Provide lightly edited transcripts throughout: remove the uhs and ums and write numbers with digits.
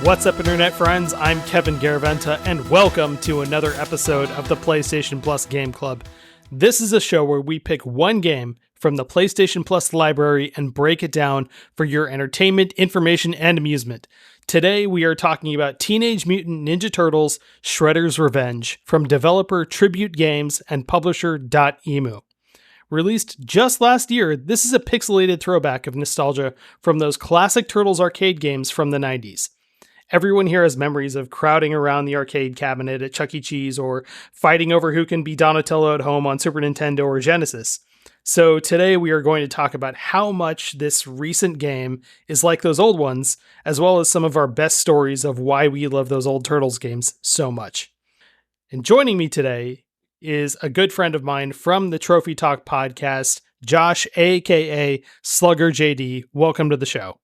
What's up, Internet friends? I'm Kevin Garaventa, and welcome to another episode of the PlayStation Plus Game Club. This is a show where we pick one game from the PlayStation Plus library and break it down for your entertainment, information, and amusement. Today, we are talking about Teenage Mutant Ninja Turtles Shredder's Revenge from developer Tribute Games and publisher .emu. Released just last year, this is a pixelated throwback of nostalgia from those classic Turtles arcade games from the 90s. Everyone here has memories of crowding around the arcade cabinet at Chuck E. Cheese or fighting over who can be Donatello at home on Super Nintendo or Genesis. So today we are going to talk about how much this recent game is like those old ones, as well as some of our best stories of why we love those old Turtles games so much. And joining me today is a good friend of mine from the Trophy Talk podcast, Josh, aka SluggerJD. Welcome to the show.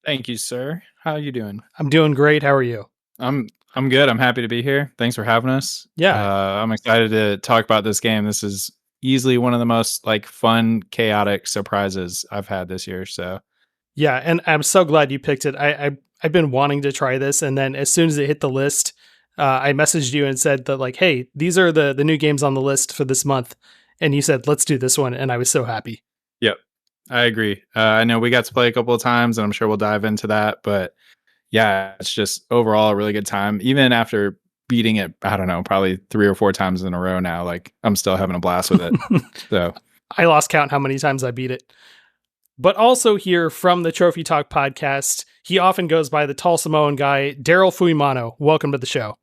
Thank you, sir. How are you doing? I'm doing great. How are you? I'm good. I'm happy to be here. Thanks for having us. Yeah. I'm excited to talk about this game. This is easily one of the most fun, chaotic surprises I've had this year. So yeah, and I'm so glad you picked it. I've been wanting to try this, and then as soon as it hit the list, I messaged you and said that hey, these are the new games on the list for this month, and you said let's do this one, and I was so happy. Yep. I agree. I know we got to play a couple of times, and I'm sure we'll dive into that. But yeah, it's just overall a really good time. Even after beating it, I don't know, probably 3 or 4 times in a row now, I'm still having a blast with it. So I lost count how many times I beat it. But also here from the Trophy Talk podcast, he often goes by the tall Samoan guy, Darryl Fuimaono. Welcome to the show.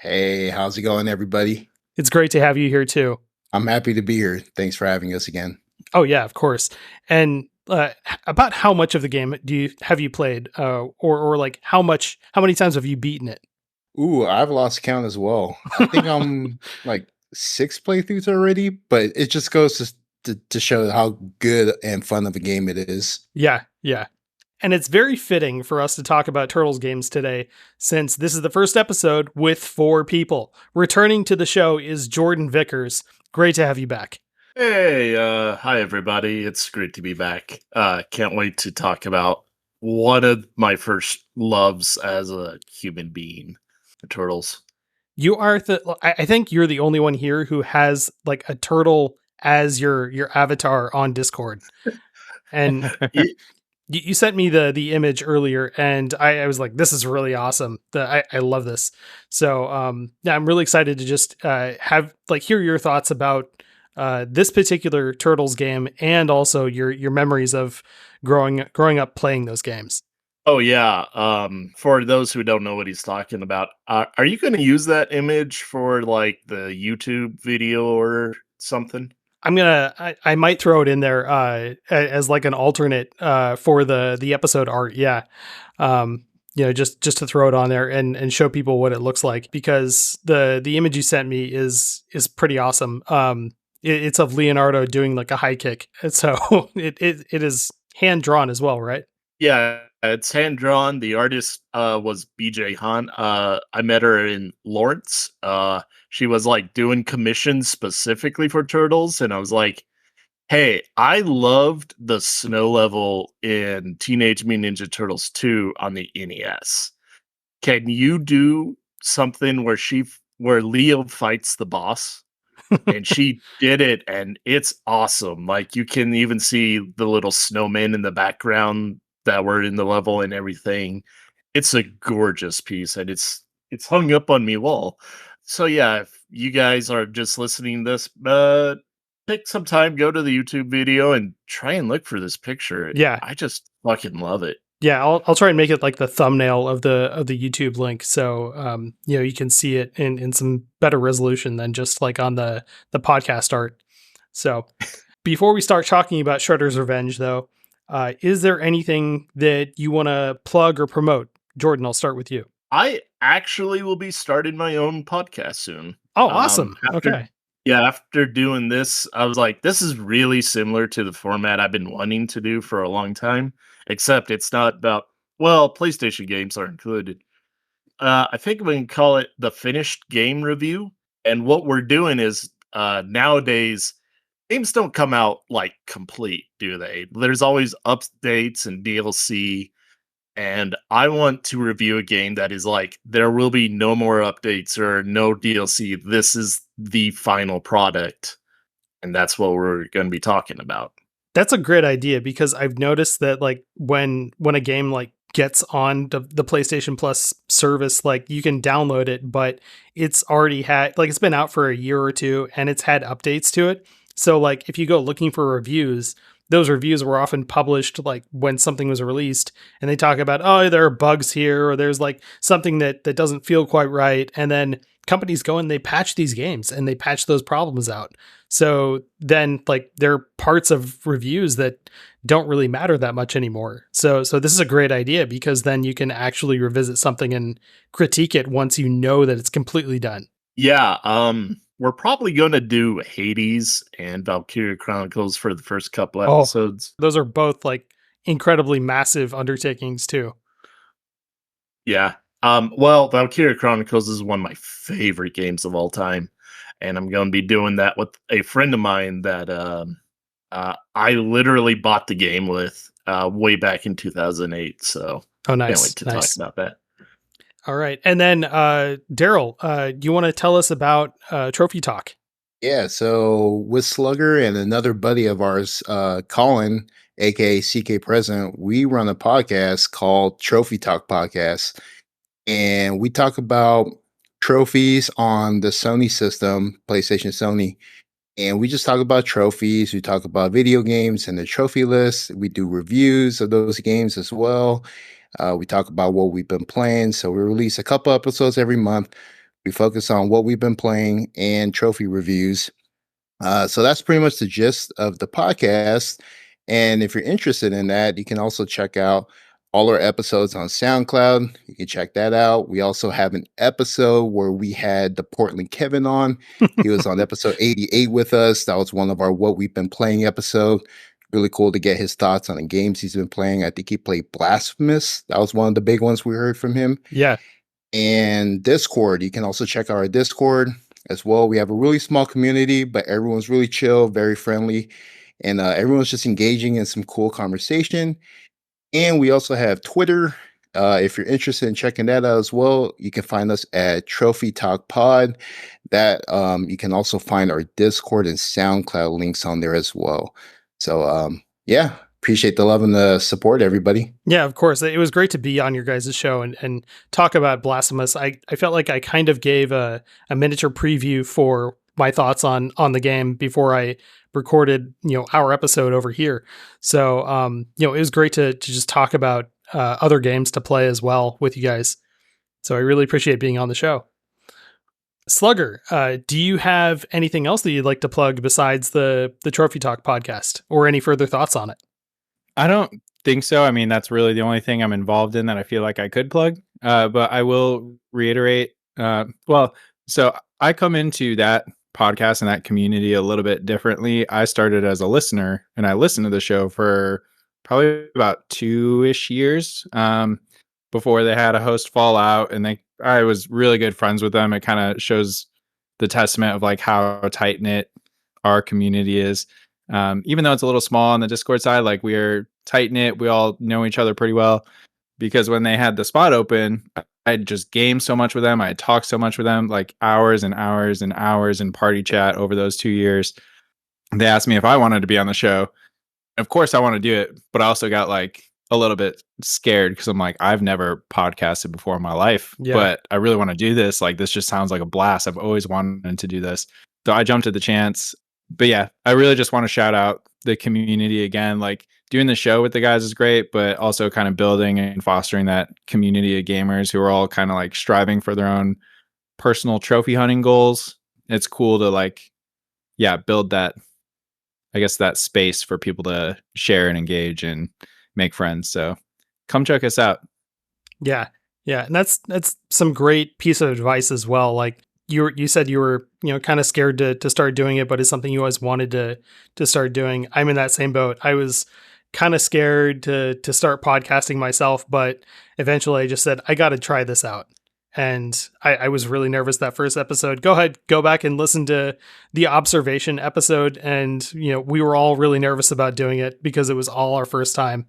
Hey, how's it going, everybody? It's great to have you here too. I'm happy to be here. Thanks for having us again. Oh yeah, of course. And about how much of the game have you played, or how many times have you beaten it? Ooh, I've lost count as well. I think I'm 6 playthroughs already, but it just goes to show how good and fun of a game it is. Yeah. And it's very fitting for us to talk about Turtles games today, since this is the first episode with 4 people. Returning to the show is Jordan Vickers. Great to have you back. Hey, hi everybody. It's great to be back. Can't wait to talk about one of my first loves as a human being, the Turtles. You are I think you're the only one here who has a turtle as your avatar on Discord. And you sent me the image earlier, and I was like, this is really awesome. I love this. So yeah, I'm really excited to just hear your thoughts about this particular Turtles game, and also your memories of growing up playing those games. Oh yeah. For those who don't know what he's talking about, are you going to use that image for the YouTube video or something? I might throw it in there as an alternate for the episode art. Yeah. Just to throw it on there and show people what it looks like, because the image you sent me is pretty awesome. It's of Leonardo doing a high kick. So it is hand drawn as well, right? Yeah, it's hand drawn. The artist was BJ Han. I met her in Lawrence. She was doing commissions specifically for Turtles, and I was like, hey, I loved the snow level in Teenage Mutant Ninja Turtles 2 on the NES. Can you do something where Leo fights the boss? And she did it, and it's awesome. You can even see the little snowmen in the background that were in the level and everything. It's a gorgeous piece, and it's hung up on me wall. So yeah, if you guys are just listening to this, take some time, go to the YouTube video, and try and look for this picture. Yeah, I just fucking love it. Yeah, I'll try and make it the thumbnail of the YouTube link, so you can see it in some better resolution than just on the podcast art. So before we start talking about Shredder's Revenge, though, is there anything that you want to plug or promote? Jordan, I'll start with you. I actually will be starting my own podcast soon. Oh, awesome. Okay. Yeah, after doing this, I was like, this is really similar to the format I've been wanting to do for a long time, except it's not about, PlayStation games are included. I think we can call it the finished game review. And what we're doing is nowadays, games don't come out complete, do they? There's always updates and DLC. and I want to review a game that is like, there will be no more updates or no DLC. This is the final product. And that's what we're going to be talking about. That's a great idea, because I've noticed that like when a game like gets on the PlayStation Plus service, like you can download it, but it's already had, like, it's been out for a year or two and it's had updates to it. So like if you go looking for reviews, those reviews were often published like when something was released, and they talk about, oh, there are bugs here, or there's like something that doesn't feel quite right. And then companies go and they patch these games and they patch those problems out. So then like there are parts of reviews that don't really matter that much anymore. So this is a great idea, because then you can actually revisit something and critique it once you know that it's completely done. Yeah, we're probably going to do Hades and Valkyria Chronicles for the first couple episodes. Those are both like incredibly massive undertakings too. Yeah. Well, Valkyria Chronicles is one of my favorite games of all time, and I'm going to be doing that with a friend of mine that I literally bought the game with way back in 2008. So, oh, nice. Can't wait to talk about that. All right, and then Darryl, do you want to tell us about Trophy Talk? Yeah, so with Slugger and another buddy of ours, Colin, aka CK President, we run a podcast called Trophy Talk Podcast. And we talk about trophies on the Sony system, PlayStation Sony. And we just talk about trophies. We talk about video games and the trophy list. We do reviews of those games as well. We talk about what we've been playing. So we release a couple episodes every month. We focus on what we've been playing and trophy reviews. So that's pretty much the gist of the podcast. And if you're interested in that, you can also check out all our episodes on SoundCloud. You can check that out. We also have an episode where we had the Portland Kevin on. He was on episode 88 with us. That was one of our What We've Been Playing episode. Really cool to get his thoughts on the games he's been playing. I think he played Blasphemous. That was one of the big ones we heard from him. Yeah. And Discord. You can also check out our Discord as well. We have a really small community, but everyone's really chill, very friendly. And everyone's just engaging in some cool conversation. And we also have Twitter. If you're interested in checking that out as well, you can find us at Trophy Talk Pod. That you can also find our Discord and SoundCloud links on there as well. So yeah, appreciate the love and the support, everybody. Yeah, of course. It was great to be on your guys' show and talk about Blasphemous. I felt like I kind of gave a miniature preview for my thoughts on the game before I recorded, our episode over here. So, it was great to just talk about other games to play as well with you guys. So I really appreciate being on the show. Slugger, do you have anything else that you'd like to plug besides the Trophy Talk podcast, or any further thoughts on it? I don't think so. I mean, that's really the only thing I'm involved in that I feel like I could plug. But I will reiterate. So I come into that podcast and that community a little bit differently. I started as a listener, and I listened to the show for probably about 2-ish years before they had a host fall out, and I was really good friends with them. It kind of shows the testament of like how tight knit our community is. Even though it's a little small on the Discord side, like we're tight knit, we all know each other pretty well, because when they had the spot open, I'd just game so much with them. I talked so much with them, like hours and hours and hours in party chat over those 2 years. They asked me if I wanted to be on the show. Of course I want to do it, but I also got like a little bit scared, because I'm like, I've never podcasted before in my life, but I really want to do this. Like, this just sounds like a blast. I've always wanted to do this. So I jumped at the chance. But yeah, I really just want to shout out the community again. Like, doing the show with the guys is great, but also kind of building and fostering that community of gamers who are all kind of like striving for their own personal trophy hunting goals. It's cool to like, build that, I guess, that space for people to share and engage and make friends. So come check us out. Yeah. And that's some great piece of advice as well. Like, you said you were, kind of scared to start doing it, but it's something you always wanted to start doing. I'm in that same boat. I was kind of scared to start podcasting myself, but eventually I just said, I got to try this out. And I was really nervous that first episode. Go ahead, go back and listen to the observation episode. And, we were all really nervous about doing it because it was all our first time.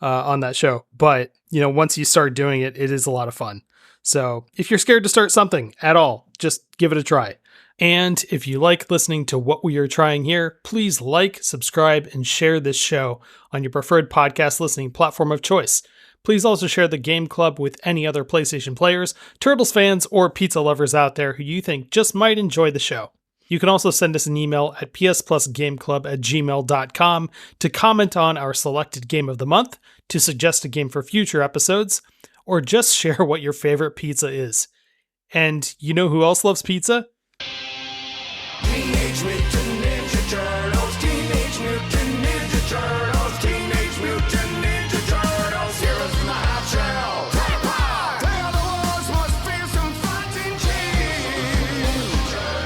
on that show. But, once you start doing it, it is a lot of fun. So if you're scared to start something at all, just give it a try. And if you like listening to what we are trying here, please like, subscribe, and share this show on your preferred podcast listening platform of choice. Please also share the Game Club with any other PlayStation players, Turtles fans, or pizza lovers out there who you think just might enjoy the show. You can also send us an email at psplusgameclub@gmail.com to comment on our selected game of the month, to suggest a game for future episodes, or just share what your favorite pizza is. And you know who else loves pizza? Teenage Mutant Ninja Turtles, Teenage Mutant Ninja Turtles, Teenage Mutant Ninja Turtles, heroes in the half shell. They are the world's most fearsome fighting team.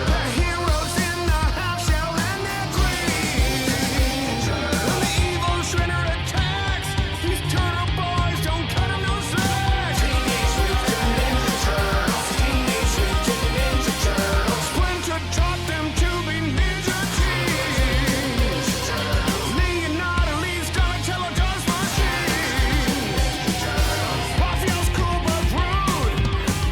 The heroes in the half shell and their queen. When the evil Shredder attacks, these turtle boys don't cut him no slack. Teenage Mutant Ninja Turtles, Teenage Mutant Ninja Turtles, Splinter taught them to be ninja teens. Leonardo leads Donatello does machines. Raphael's cool but rude.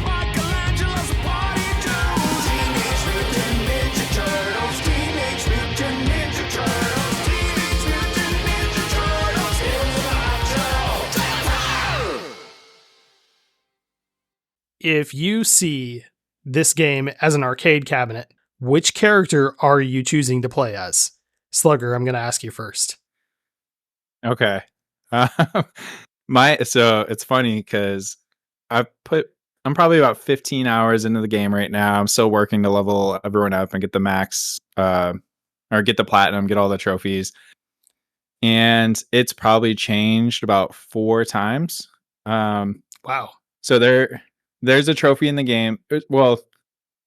Michelangelo's a party dude. Teenage Mutant Ninja Turtles, Teenage Mutant Ninja Turtles, Teenage Mutant Ninja Turtles, heroes of the half shell. If you see this game as an arcade cabinet, which character are you choosing to play as? Slugger, I'm going to ask you first. Okay. So it's funny because I'm probably about 15 hours into the game right now. I'm still working to level everyone up and get the max, or get the platinum, get all the trophies. And it's probably changed about 4 times. Wow. So there's a trophy in the game. Well,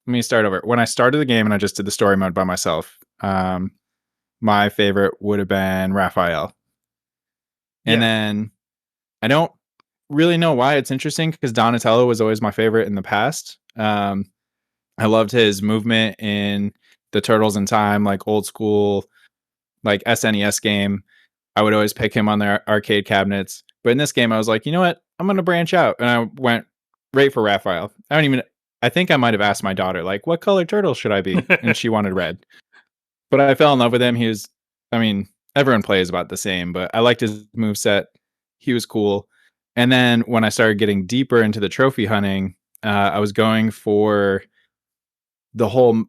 let me start over. When I started the game and I just did the story mode by myself, my favorite would have been Raphael. And then I don't really know why it's interesting because Donatello was always my favorite in the past. I loved his movement in the Turtles in Time, like old school, like SNES game. I would always pick him on their arcade cabinets. But in this game, I was like, you know what? I'm going to branch out. And I went right for Raphael. I think I might have asked my daughter, like, what color turtle should I be? And she wanted red. But I fell in love with him. Everyone plays about the same, but I liked his moveset. He was cool. And then when I started getting deeper into the trophy hunting, I was going for the whole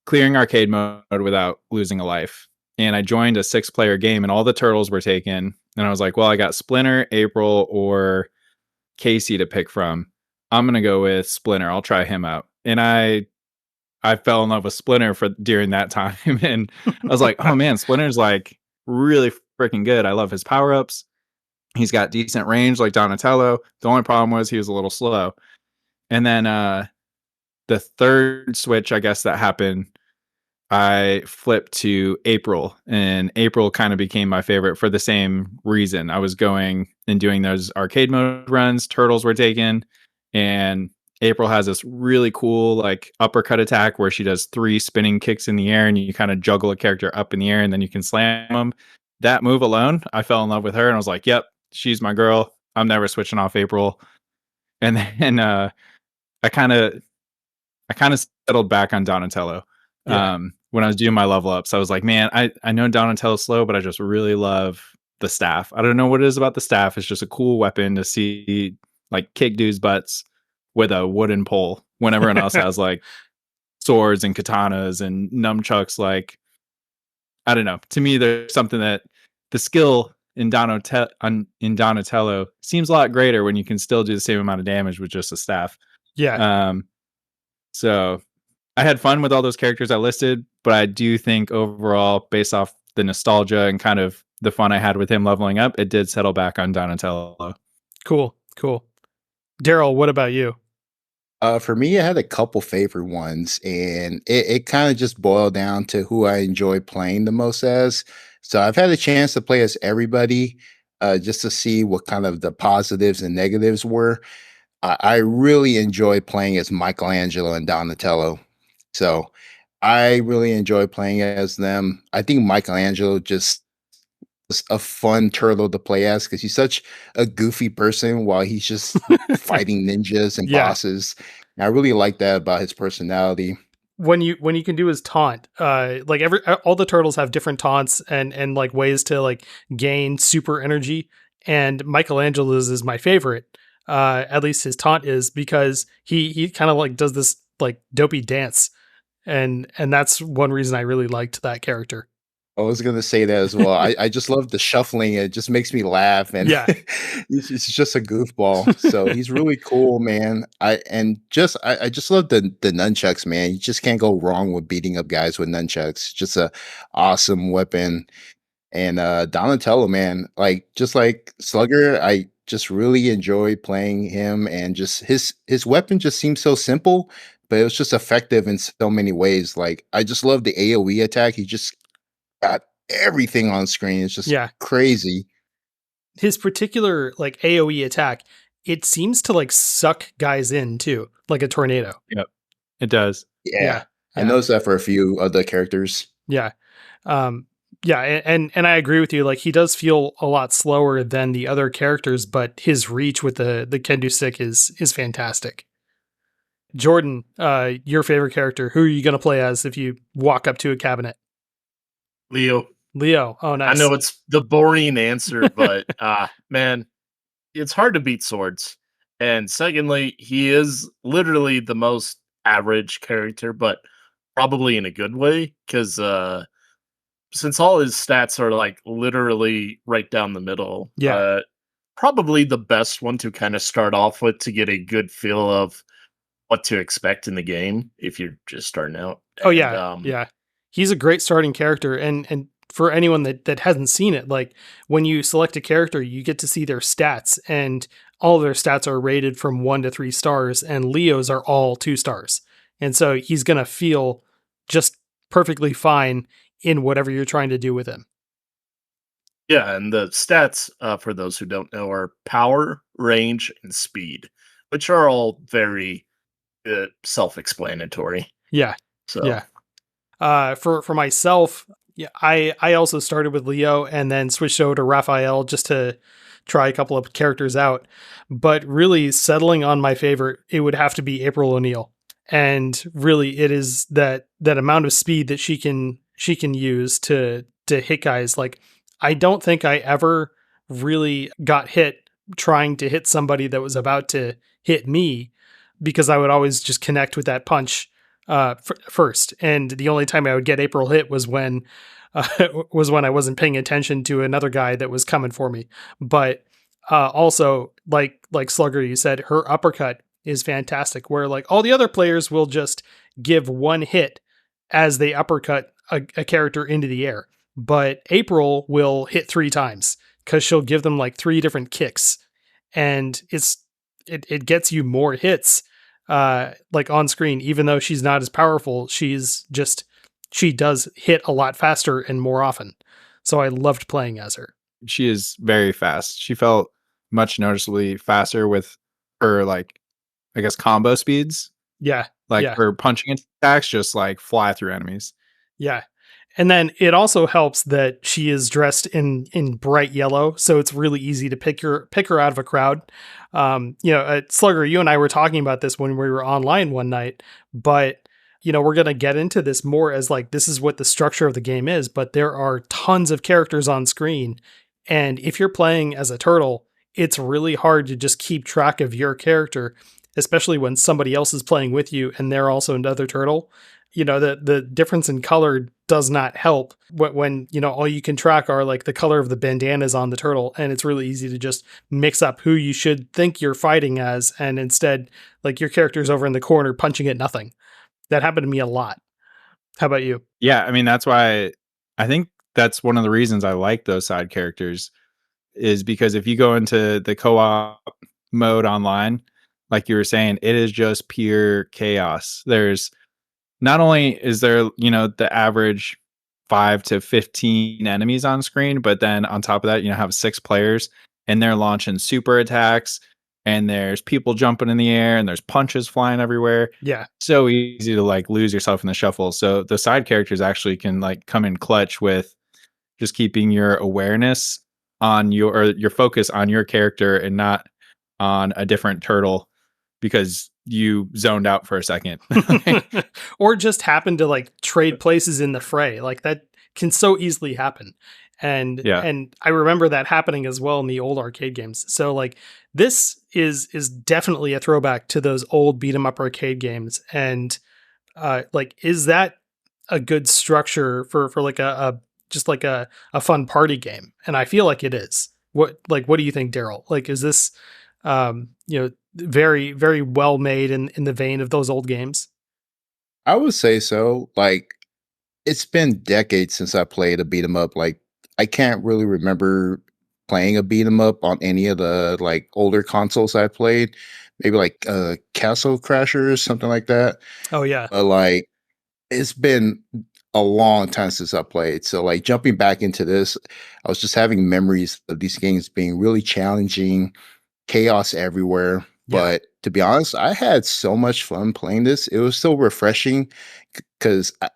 clearing arcade mode without losing a life. And I joined a 6-player game and all the turtles were taken. And I was like, well, I got Splinter, April, or Casey to pick from. I'm going to go with Splinter. I'll try him out. And I fell in love with Splinter during that time. And I was like, oh man, Splinter's like really freaking good. I love his power-ups. He's got decent range like Donatello. The only problem was he was a little slow. And then the third switch, I guess, that happened, I flipped to April. And April kind of became my favorite for the same reason. I was going and doing those arcade mode runs. Turtles were taken. And April has this really cool like uppercut attack where she does 3 spinning kicks in the air and you kind of juggle a character up in the air and then you can slam them. That move alone, I fell in love with her and I was like, yep, she's my girl. I'm never switching off April. And then I kind of settled back on Donatello. When I was doing my level ups, I was like, man, I know Donatello's slow, but I just really love the staff. I don't know what it is about the staff. It's just a cool weapon to see like kick dudes' butts with a wooden pole when everyone else has like swords and katanas and nunchucks. Like, I don't know. To me, there's something that the skill in Donatello seems a lot greater when you can still do the same amount of damage with just a staff. Yeah. So I had fun with all those characters I listed, but I do think overall, based off the nostalgia and kind of the fun I had with him leveling up, it did settle back on Donatello. Cool. Darryl, what about you? For me, I had a couple favorite ones, and it kind of just boiled down to who I enjoy playing the most as. So I've had a chance to play as everybody, just to see what kind of the positives and negatives were. I really enjoy playing as Michelangelo and Donatello. So I really enjoy playing as them. I think Michelangelo just a fun turtle to play as because he's such a goofy person while he's just fighting ninjas and Yeah. bosses. And I really like that about his personality. When you can do his taunt, like all the turtles have different taunts and like ways to like gain super energy. And Michelangelo's is my favorite. At least his taunt is, because he kind of like does this like dopey dance, and that's one reason I really liked that character. I was gonna say that as well. I just love the shuffling. It just makes me laugh, and Yeah. it's just a goofball. So he's really cool, man. I just love the nunchucks, man. You just can't go wrong with beating up guys with nunchucks. Just a awesome weapon. And Donatello, man, just like Slugger, I just really enjoy playing him, and just his weapon just seems so simple, but it was just effective in so many ways. Like I just love the AoE attack. He just got everything on screen. It's just crazy. His particular like AoE attack, it seems to like suck guys in too, like a tornado. Yep, it does. Yeah. I noticed that for a few of the characters. Yeah. Yeah, and I agree with you. Like, he does feel a lot slower than the other characters, but his reach with the kendo stick is fantastic. Jordan, your favorite character, who are you going to play as if you walk up to a cabinet? Leo. Oh, nice. I know it's the boring answer, but man, it's hard to beat swords. And secondly, he is literally the most average character, but probably in a good way, because since all his stats are like literally right down the middle, probably the best one to kind of start off with to get a good feel of what to expect in the game if you're just starting out. Oh, yeah. He's a great starting character, and for anyone that hasn't seen it, like when you select a character, you get to see their stats, and all of their stats are rated from 1 to 3 stars, and Leo's are all 2 stars. And so he's going to feel just perfectly fine in whatever you're trying to do with him. Yeah, and the stats, for those who don't know, are power, range, and speed, which are all very self-explanatory. Yeah. So yeah. For myself, I also started with Leo and then switched over to Raphael just to try a couple of characters out. But really settling on my favorite, it would have to be April O'Neil. And really, it is that amount of speed that she can use to hit guys. Like, I don't think I ever really got hit trying to hit somebody that was about to hit me, because I would always just connect with that punch first. And the only time I would get April hit was when I wasn't paying attention to another guy that was coming for me. But also, like Slugger, you said, her uppercut is fantastic, where like all the other players will just give one hit as they uppercut a character into the air. But April will hit 3 times because she'll give them like 3 different kicks, and it gets you more hits like on screen. Even though she's not as powerful, she does hit a lot faster and more often. So I loved playing as her. She is very fast. She felt much noticeably faster with her, like, I guess, combo speeds. Yeah. Like her punching attacks just like fly through enemies. Yeah. And then it also helps that she is dressed in bright yellow, so it's really easy to pick her out of a crowd. Slugger, you and I were talking about this when we were online one night, but we're going to get into this more as like, this is what the structure of the game is, but there are tons of characters on screen. And if you're playing as a turtle, it's really hard to just keep track of your character, especially when somebody else is playing with you and they're also another turtle. The difference in color does not help when all you can track are like the color of the bandanas on the turtle. And it's really easy to just mix up who you should think you're fighting as. And instead, like, your character's over in the corner punching at nothing. That happened to me a lot. How about you? Yeah. I mean, that's why I think that's one of the reasons I like those side characters, is because if you go into the co-op mode online, like you were saying, it is just pure chaos. There's not only is there, the average 5 to 15 enemies on screen, but then on top of that, have 6 players and they're launching super attacks, and there's people jumping in the air, and there's punches flying everywhere. Yeah. So easy to like lose yourself in the shuffle. So the side characters actually can like come in clutch with just keeping your awareness on your focus on your character and not on a different turtle because you zoned out for a second. Or just happen to like trade places in the fray. Like that can so easily happen. And I remember that happening as well in the old arcade games. So like this is definitely a throwback to those old beat 'em up arcade games. And like, is that a good structure for like a just like a fun party game? And I feel like it is. What do you think, Darryl? Like, is this very, very well made in the vein of those old games? I would say so. Like, it's been decades since I played a beat 'em up. Like, I can't really remember playing a beat 'em up on any of the like older consoles I played. Maybe like Castle Crasher or something like that. Oh yeah. But like, it's been a long time since I played. So like jumping back into this, I was just having memories of these games being really challenging, chaos everywhere. Yeah. But to be honest, I had so much fun playing this. It was so refreshing because I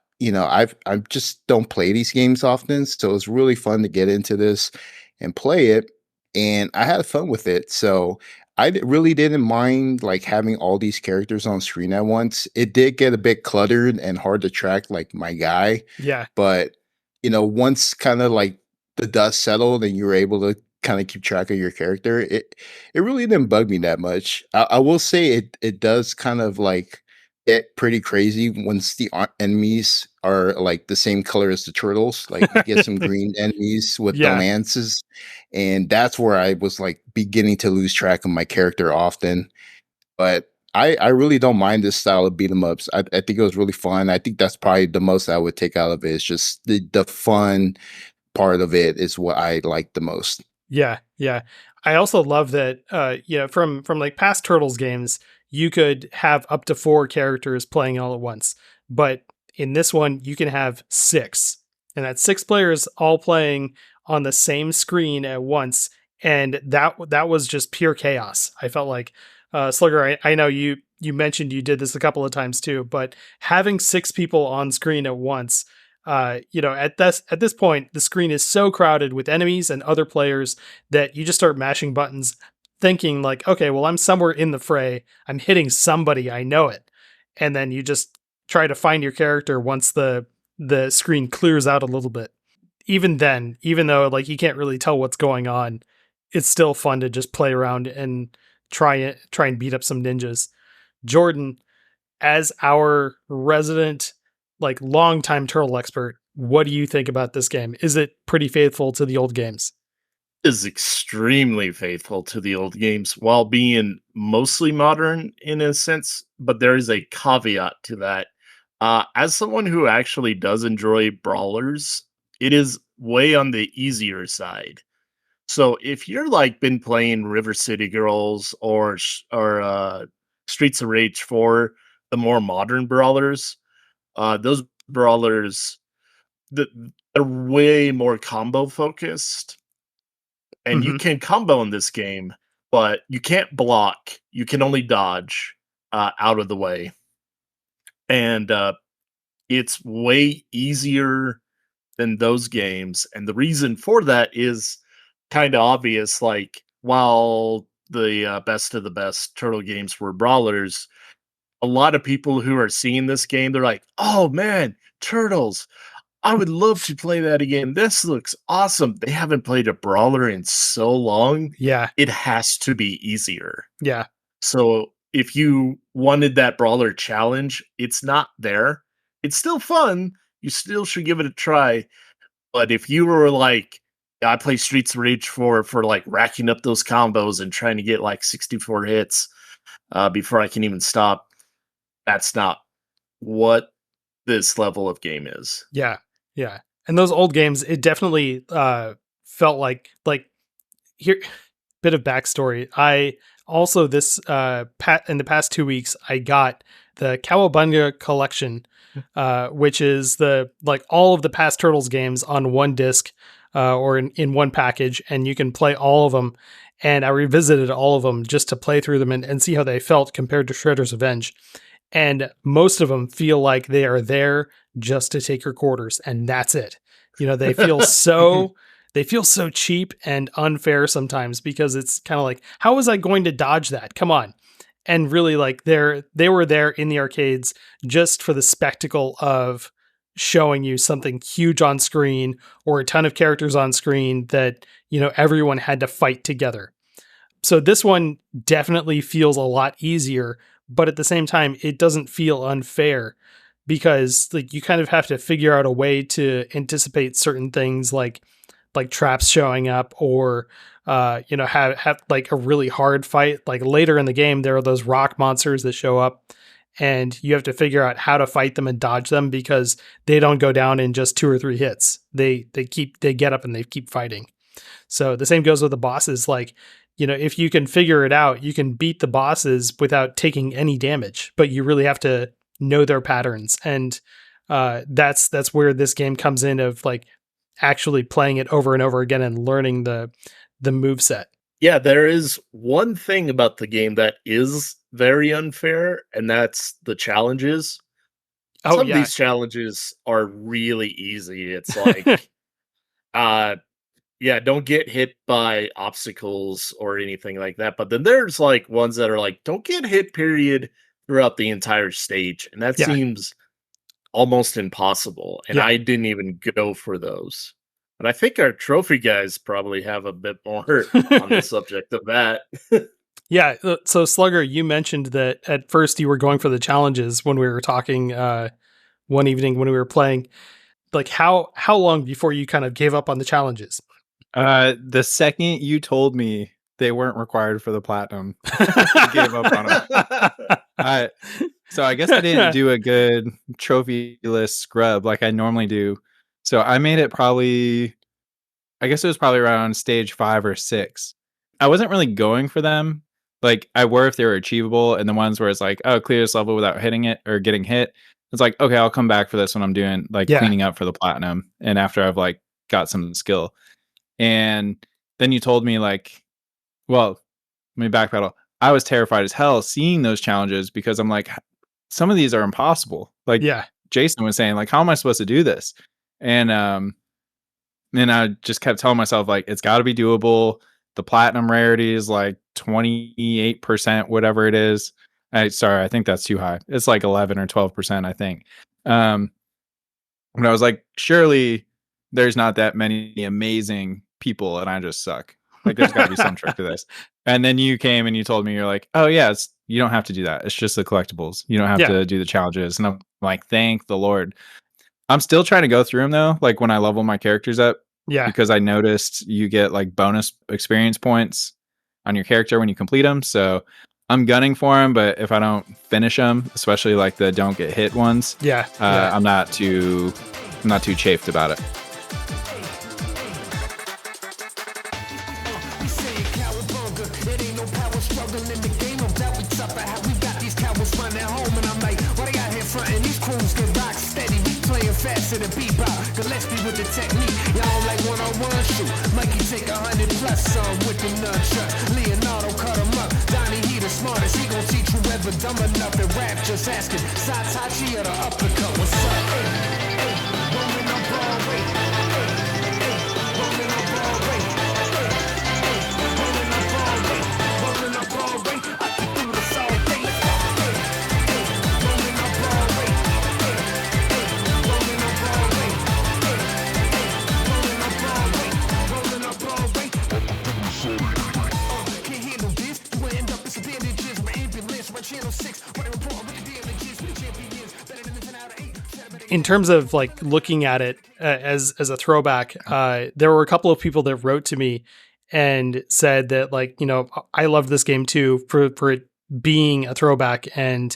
just don't play these games often, so it was really fun to get into this and play it, and I had fun with it. So really didn't mind like having all these characters on screen at once. It did get a bit cluttered and hard to track like my guy, Yeah. but once kind of like the dust settled and you were able to kind of keep track of your character, it really didn't bug me that much. I will say it does kind of like get pretty crazy once the enemies are like the same color as the turtles. Like you get some green enemies with the lances, and that's where I was like beginning to lose track of my character often. But I really don't mind this style of beat 'em ups. I think it was really fun. I think that's probably the most I would take out of it. It's just the fun part of it is what I like the most. Yeah, yeah. I also love that from like past Turtles games, you could have up to 4 characters playing all at once. But in this one, you can have 6. And that's 6 players all playing on the same screen at once. And that was just pure chaos. I felt like Slugger, I know you mentioned you did this a couple of times too, but having 6 people on screen at once, at this point, the screen is so crowded with enemies and other players that you just start mashing buttons, thinking like, okay, well, I'm somewhere in the fray. I'm hitting somebody. I know it. And then you just try to find your character once the screen clears out a little bit. Even then, even though like you can't really tell what's going on, it's still fun to just play around and try and beat up some ninjas. Jordan, as our resident like longtime turtle expert, what do you think about this game? Is it pretty faithful to the old games? Is extremely faithful to the old games while being mostly modern in a sense, but there is a caveat to that. As someone who actually does enjoy brawlers, it is way on the easier side. So if you're like been playing River City Girls or Streets of Rage 4, the more modern brawlers, those brawlers they're way more combo focused. And you can combo in this game, but you can't block. You can only dodge out of the way. And it's way easier than those games. And the reason for that is kind of obvious. Like, while the best of the best turtle games were brawlers, a lot of people who are seeing this game, they're like, oh man, Turtles. I would love to play that again. This looks awesome. They haven't played a brawler in so long. Yeah. It has to be easier. Yeah. So if you wanted that brawler challenge, it's not there. It's still fun. You still should give it a try. But if you were like, I play Streets of Rage for like racking up those combos and trying to get like 64 hits before I can even stop, that's not what this level of game is. Yeah. Yeah. And those old games, it definitely felt like here, bit of backstory. I also in the past 2 weeks, I got the Cowabunga collection, which is all of the past Turtles games on one disc or in one package, and you can play all of them. And I revisited all of them just to play through them and see how they felt compared to Shredder's Revenge. And most of them feel like they are there just to take your quarters, and that's it. You know, they feel so cheap and unfair sometimes because it's kind of like, how was I going to dodge that? Come on. And really, like, they were there in the arcades just for the spectacle of showing you something huge on screen or a ton of characters on screen that, you know, everyone had to fight together. So this one definitely feels a lot easier, but at the same time, it doesn't feel unfair because, like, you kind of have to figure out a way to anticipate certain things like traps showing up, or you know, have like a really hard fight. Like later in the game, there are those rock monsters that show up, and you have to figure out how to fight them and dodge them because they don't go down in just 2 or 3 hits. They get up and they keep fighting. So the same goes with the bosses. Like, you know, if you can figure it out, you can beat the bosses without taking any damage, but you really have to know their patterns. And that's where this game comes in, of like actually playing it over and over again and learning the move set. Yeah, there is one thing about the game that is very unfair, and that's the challenges. Oh, Some yeah. of these challenges are really easy. It's like, yeah, don't get hit by obstacles or anything like that. But then there's like ones that are like, don't get hit, period, throughout the entire stage. And that Yeah. seems almost impossible. And Yeah. I didn't even go for those. And I think our trophy guys probably have a bit more on the subject of that. Yeah. So Slugger, you mentioned that at first you were going for the challenges when we were talking one evening when we were playing. Like, how long before you kind of gave up on the challenges? The second you told me they weren't required for the platinum, I gave up on them. So I guess I didn't do a good trophy list scrub like I normally do. So I made it probably, I guess it was probably around stage 5 or 6. I wasn't really going for them. Like, I were if they were achievable, and the ones where it's like, oh, clear this level without hitting it or getting hit. It's like, okay, I'll come back for this when I'm doing like cleaning up for the platinum and after I've like got some skill. And then you told me like, well, let me backpedal. I was terrified as hell seeing those challenges because I'm like, some of these are impossible. Like, Jason was saying, like, how am I supposed to do this? And I just kept telling myself, like, it's got to be doable. The platinum rarity is like 28%, whatever it is. Sorry, I think that's too high. It's like 11 or 12%, I think. And I was like, surely there's not that many amazing people and I just suck. Like, there's got to be some trick to this. And then you came and you told me, you're like, oh yeah, you don't have to do that. It's just the collectibles. You don't have to do the challenges. And I'm like, thank the Lord. I'm still trying to go through them though. Like when I level my characters up, because I noticed you get like bonus experience points on your character when you complete them. So I'm gunning for them, but if I don't finish them, especially like the don't get hit ones, I'm not too chafed about it. Faster than bebop, Gillespie with the technique. Y'all like one-on-one shoot. Mikey take 100 plus some with the nunchucks. Leonardo cut him up. Donnie, he the smartest. He gon' teach you ever dumb enough to rap. Just asking. Satachi or the uppercut. What's up? Hey, rolling on Broadway. Rolling on Broadway. Rolling on Broadway. Rolling on Broadway. I can do this all day. Rolling on Broadway. In terms of like looking at it as a throwback, there were a couple of people that wrote to me and said that, like, you know, I love this game too for it being a throwback. And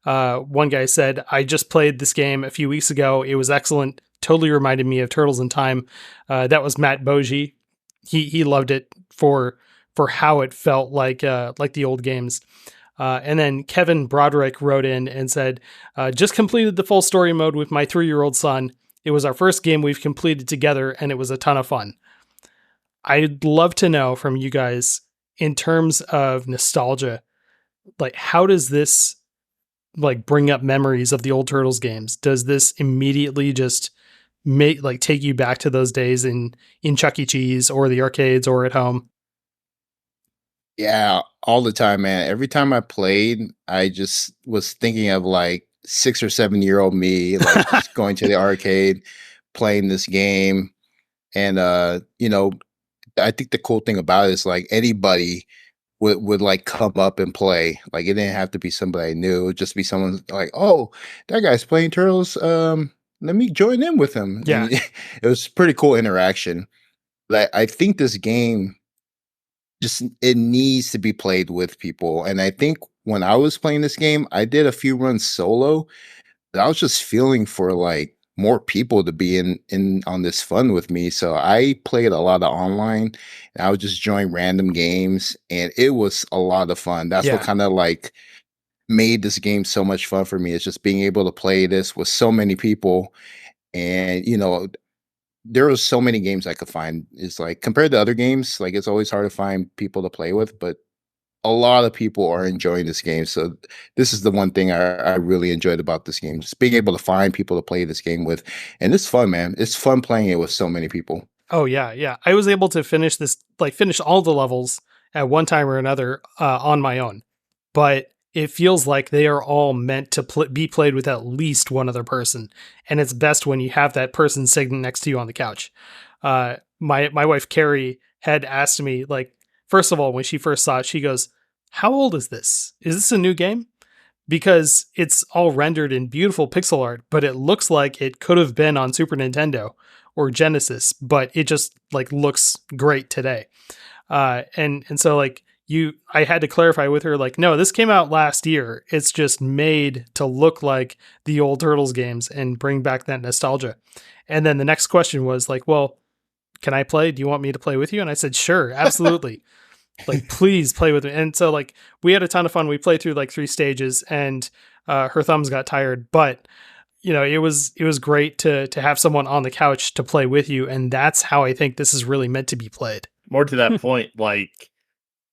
one guy said, I just played this game a few weeks ago. It was excellent. Totally reminded me of Turtles in Time. That was Matt Bogie. He loved it for how it felt like the old games. And then Kevin Broderick wrote in and said, just completed the full story mode with my 3-year-old son. It was our first game we've completed together, and it was a ton of fun. I'd love to know from you guys, in terms of nostalgia, like, how does this like bring up memories of the old Turtles games? Does this immediately just take you back to those days in Chuck E. Cheese or the arcades or at home? Yeah, all the time, man. Every time I played, I just was thinking of like 6 or 7 year old me, like just going to the arcade, playing this game. And I think the cool thing about it is like anybody would like come up and play. Like it didn't have to be somebody I knew, it would just be someone like, oh, that guy's playing Turtles. Let me join in with him. Yeah. And it was pretty cool interaction. Like I think this game just it needs to be played with people. And I think when I was playing this game, I did a few runs solo, but I was just feeling for like more people to be in on this fun with me. So I played a lot of online and I would just join random games and it was a lot of fun. That's what Yeah. kind of like made this game so much fun for me. It's just being able to play this with so many people. And there was so many games I could find. It's like compared to other games, like it's always hard to find people to play with, but a lot of people are enjoying this game. So this is the one thing I really enjoyed about this game, just being able to find people to play this game with. And it's fun, man. It's fun playing it with so many people. Oh yeah, yeah. I was able to finish all the levels at one time or another on my own, but it feels like they are all meant to be played with at least one other person, and it's best when you have that person sitting next to you on the couch. My wife Carrie had asked me, like, first of all, when she first saw it, she goes, "How old is this? Is this a new game?" Because it's all rendered in beautiful pixel art, but it looks like it could have been on Super Nintendo or Genesis, but it just like looks great today. And so like I had to clarify with her, like, no, this came out last year. It's just made to look like the old Turtles games and bring back that nostalgia. And then the next question was like, well, can I play? Do you want me to play with you? And I said, sure, absolutely. Like, please play with me. And so like we had a ton of fun. We played through like 3 stages and her thumbs got tired, but it was great to have someone on the couch to play with you. And that's how I think this is really meant to be played. More to that point, like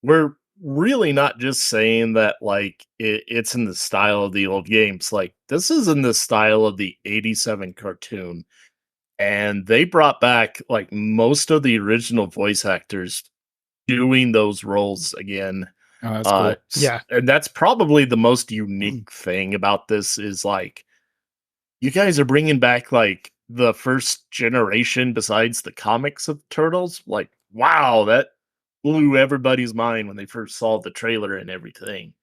we're really not just saying that like it's in the style of the old games. Like this is in the style of the 87 cartoon. And they brought back like most of the original voice actors doing those roles again. Oh, that's cool. Yeah. And that's probably the most unique thing about this is like, you guys are bringing back like the first generation besides the comics of Turtles. Like, wow, that blew everybody's mind when they first saw the trailer and everything.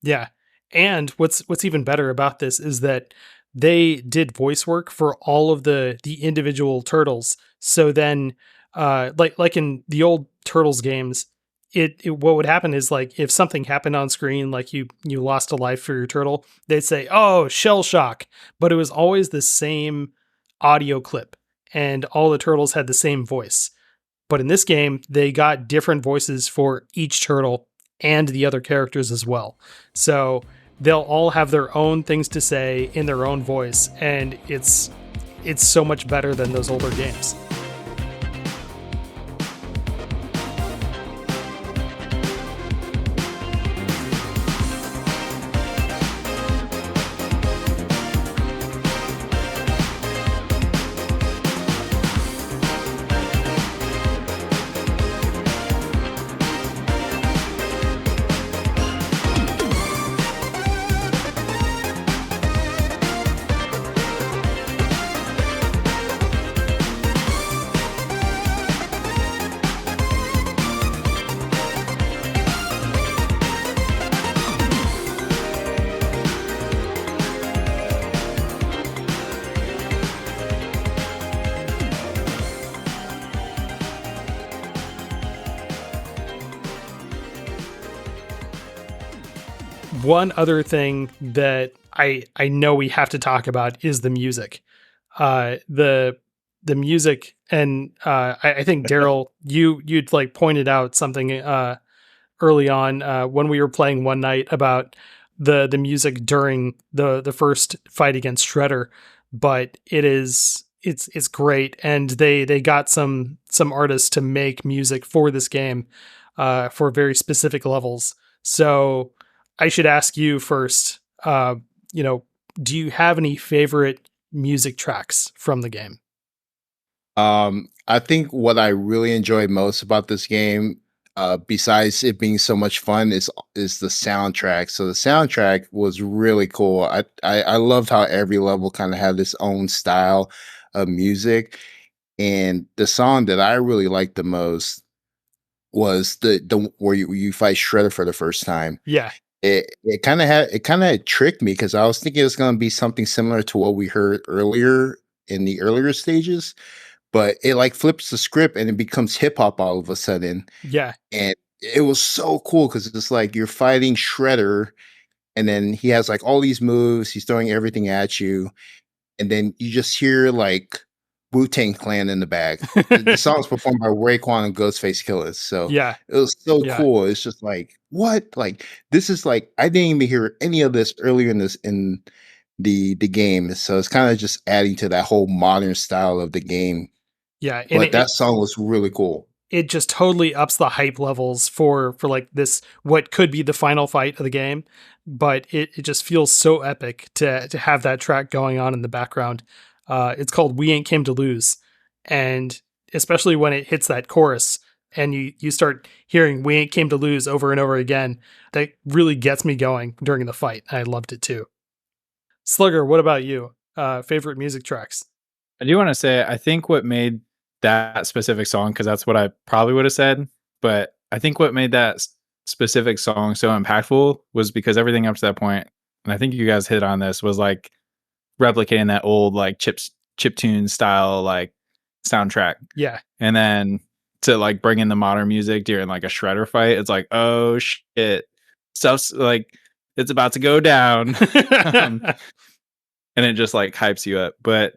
Yeah. And what's even better about this is that they did voice work for all of the individual turtles. So then like in the old Turtles games, it what would happen is like if something happened on screen, like you lost a life for your turtle, they'd say, "Oh, shell shock," but it was always the same audio clip, and all the turtles had the same voice. But in this game, they got different voices for each turtle and the other characters as well. So they'll all have their own things to say in their own voice, and it's so much better than those older games. One other thing that I know we have to talk about is the music. The music, and I think Darryl, you'd like pointed out something early on when we were playing one night about the music during the first fight against Shredder, but it's great, and they got some artists to make music for this game for very specific levels. So I should ask you first, do you have any favorite music tracks from the game? I think what I really enjoyed most about this game, besides it being so much fun, is the soundtrack. So the soundtrack was really cool. I loved how every level kind of had its own style of music, and the song that I really liked the most was the where you fight Shredder for the first time. Yeah. It kind of tricked me because I was thinking it was going to be something similar to what we heard earlier in the earlier stages, but it like flips the script and it becomes hip hop all of a sudden. Yeah. And it was so cool because it's like you're fighting Shredder, and then he has like all these moves, he's throwing everything at you, and then you just hear like Wu-Tang Clan in the back. The song's performed by Raekwon and Ghostface Killers. So Yeah. it was so Yeah. cool. It's just like, what? Like, this is like, I didn't even hear any of this earlier in the game. So it's kind of just adding to that whole modern style of the game. Yeah. And But that song was really cool. it just totally ups the hype levels for like this, what could be the final fight of the game. But it just feels so epic to have that track going on in the background. It's called We Ain't Came to Lose. And especially when it hits that chorus and you start hearing We Ain't Came to Lose over and over again, that really gets me going during the fight. I loved it too. Slugger, what about you? Favorite music tracks? I do want to say, I think what made that specific song, because that's what I probably would have said, but I think what made that specific song so impactful was because everything up to that point, and I think you guys hit on this, was like replicating that old like chiptune style like soundtrack. Yeah. And then to like bring in the modern music during like a Shredder fight, it's like, oh shit, stuff's like it's about to go down. And it just like hypes you up. But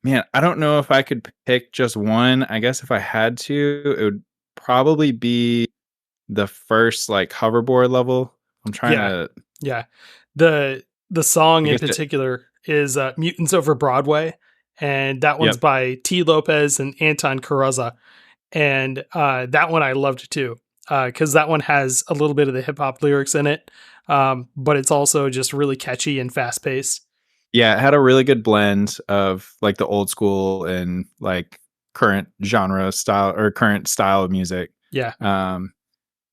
man, I don't know if I could pick just one. I guess if I had to, it would probably be the first like hoverboard level. I'm trying to. Yeah. The song in particular is Mutants Over Broadway. And that one's by T. Lopez and Anton Caruzza. And that one I loved too. Because that one has a little bit of the hip hop lyrics in it. But it's also just really catchy and fast paced. Yeah, it had a really good blend of like the old school and like current genre style or current style of music. Yeah. So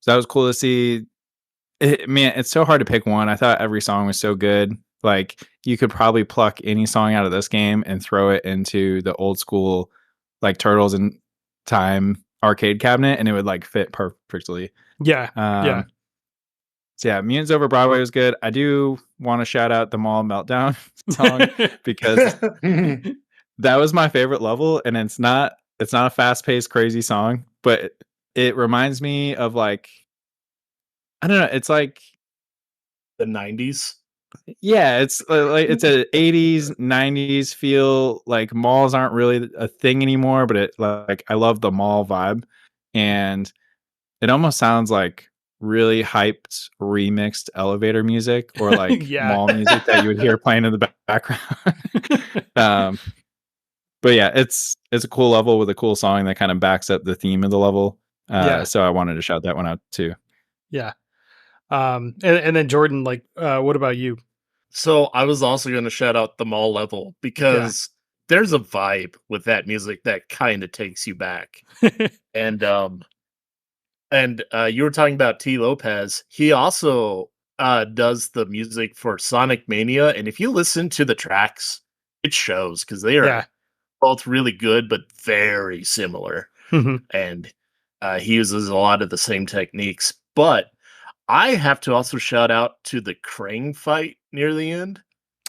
that was cool to see. Man, it's so hard to pick one. I thought every song was so good. Like you could probably pluck any song out of this game and throw it into the old school like Turtles in Time arcade cabinet and it would like fit perfectly. Yeah. Yeah. So yeah, Mutants Over Broadway was good. I do want to shout out the Mall Meltdown song because that was my favorite level, and it's not a fast-paced crazy song, but it reminds me of like I don't know, it's like the 90s. Yeah, it's like it's a 80s, 90s feel. Like malls aren't really a thing anymore, but it like I love the mall vibe, and it almost sounds like really hyped remixed elevator music or like mall music that you would hear playing in the background. But yeah, it's a cool level with a cool song that kind of backs up the theme of the level. So I wanted to shout that one out too. Yeah. And then Jordan, like, what about you? So I was also going to shout out the mall level because there's a vibe with that music that kind of takes you back. And you were talking about T. Lopez. He also does the music for Sonic Mania. And if you listen to the tracks, it shows because they are both really good, but very similar. And he uses a lot of the same techniques. But I have to also shout out to the Krang fight near the end.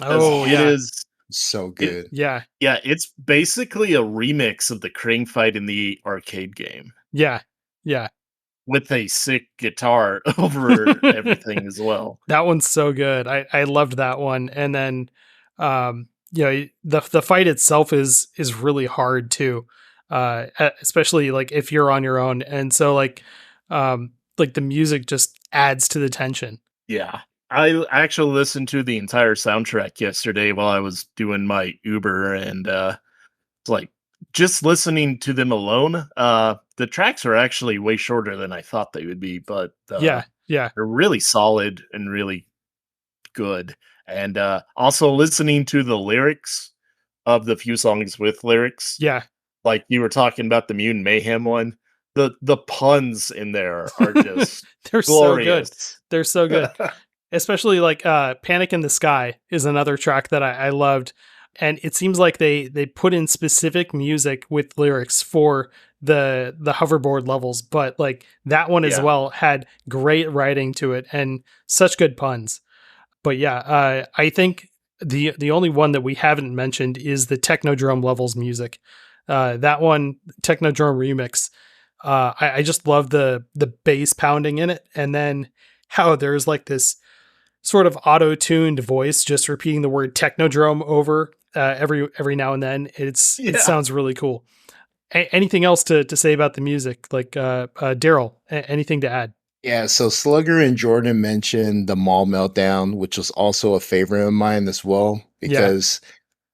Oh, it is so good. Yeah, it's basically a remix of the Krang fight in the arcade game. Yeah. With a sick guitar over everything as well. That one's so good. I loved that one. And then, the fight itself is really hard too, especially like if you're on your own. And so like the music just adds to the tension. Yeah. I actually listened to the entire soundtrack yesterday while I was doing my Uber, and it's like just listening to them alone. The tracks are actually way shorter than I thought they would be, but they're really solid and really good. And also listening to the lyrics of the few songs with lyrics. Yeah. like you were talking about the Mutant Mayhem one. The puns in there are just They're glorious. so good. They're so good. Especially like Panic in the Sky is another track that I loved. And it seems like they put in specific music with lyrics for the hoverboard levels, but like that one as Yeah. well had great writing to it and such good puns. But yeah, I think the only one that we haven't mentioned is the Technodrome levels music. That one, Technodrome remix. I just love the bass pounding in it, and then how there's like this sort of auto-tuned voice just repeating the word Technodrome over every now and then. It sounds really cool. Anything else to say about the music? Like Darryl, anything to add? Yeah, so Slugger and Jordan mentioned the Mall Meltdown, which was also a favorite of mine as well, because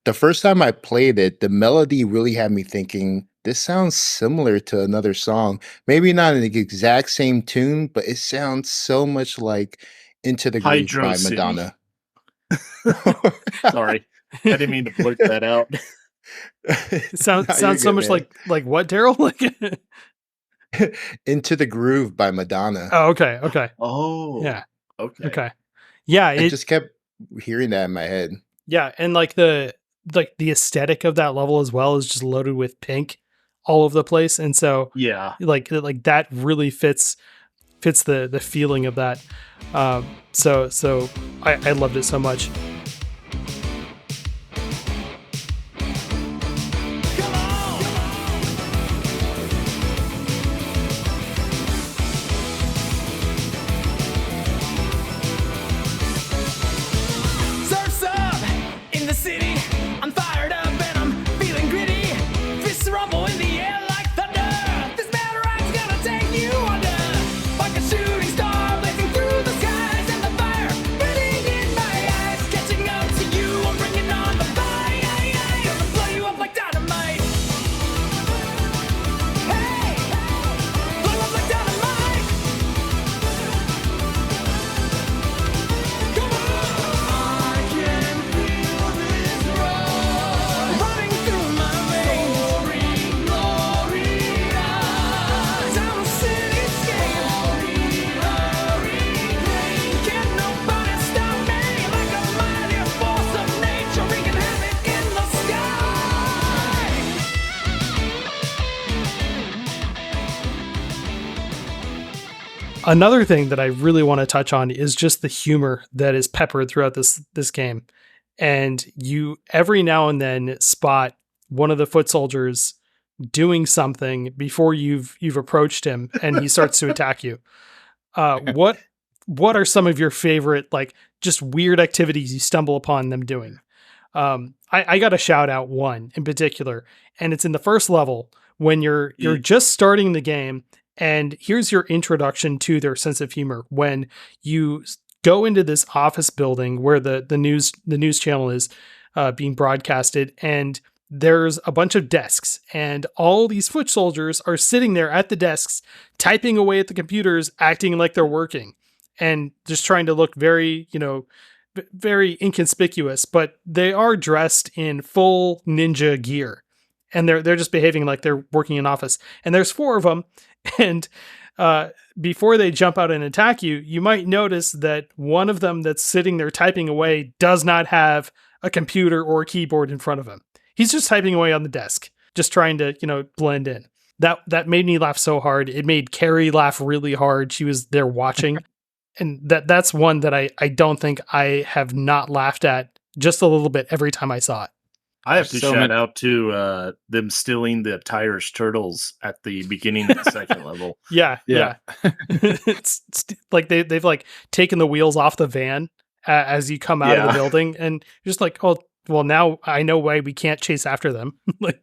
the first time I played it, the melody really had me thinking, this sounds similar to another song. Maybe not in the exact same tune, but it sounds so much like Into the Groove Hydro by City. Madonna. Sorry, I didn't mean to blurt that out. It sounds You're so good, much man. like what, Darryl? Like Into the Groove by Madonna. oh, okay. Oh, Yeah. okay. Yeah, I just kept hearing that in my head. yeah, and like the aesthetic of that level as well is just loaded with pink all over the place, and so Yeah. like that really fits the feeling of that. So I loved it so much. Surf's up in the city. I'm fired up and I'm feeling gritty. Fists rumble in the air like thunder. This mad ride's gonna take you under. Like a shooting star blazing through the skies, and the fire burning in my eyes. Catching up to you, I'm bringing on the fire. Gonna blow you up like dynamite. Hey, blow up like dynamite. Come on. I can feel this rush running through my veins. Glorious. I'm a cityscape. Can't nobody stop me like a mighty force of nature wreaking havoc in the sky. Another thing that I really want to touch on is just the humor that is peppered throughout this game. And you every now and then spot one of the foot soldiers doing something before you've approached him and he starts to attack you. What are some of your favorite, like, just weird activities you stumble upon them doing? I got to shout out one in particular, and it's in the first level when you're just starting the game, and here's your introduction to their sense of humor. When you go into this office building where the news channel is being broadcasted, and there's a bunch of desks, and all these foot soldiers are sitting there at the desks, typing away at the computers, acting like they're working, and just trying to look very, very inconspicuous, but they are dressed in full ninja gear, and they're just behaving like they're working in office. And there's 4 of them, and before they jump out and attack you, you might notice that one of them that's sitting there typing away does not have a computer or a keyboard in front of him. He's just typing away on the desk, just trying to, blend in. That made me laugh so hard. It made Carrie laugh really hard. She was there watching. And that's one that I don't think I have not laughed at just a little bit every time I saw it. I have to So shout many- out to them stealing the Tyrus turtles at the beginning of the second level. Yeah. Yeah. it's like they've like taken the wheels off the van as you come out of the Yeah. building, and you're just like, oh, well, now I know why we can't chase after them. Like,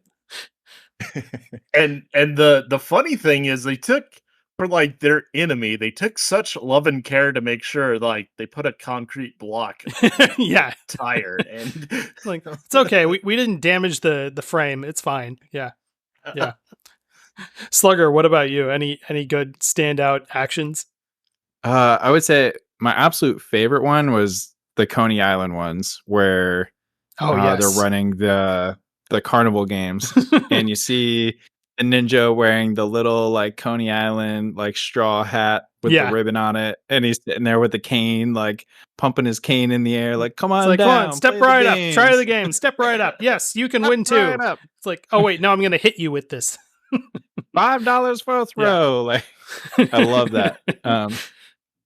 And the funny thing is they took, for like their enemy, they took such love and care to make sure like they put a concrete block yeah, tire and like it's okay. We didn't damage the frame. It's fine. Yeah. Slugger, what about you? Any good standout actions? I would say my absolute favorite one was the Coney Island ones, where Oh, yes. they're running the the carnival games, and you see a ninja wearing the little like Coney Island like straw hat with the ribbon on it, and he's sitting there with the cane, like pumping his cane in the air, like, come on, like, down, come on, step play right the up, try games." the game, step right up. Yes, you can Step win too. right up. It's like, oh wait, no, I'm gonna hit you with this. $5 for a throw. Like, I love that.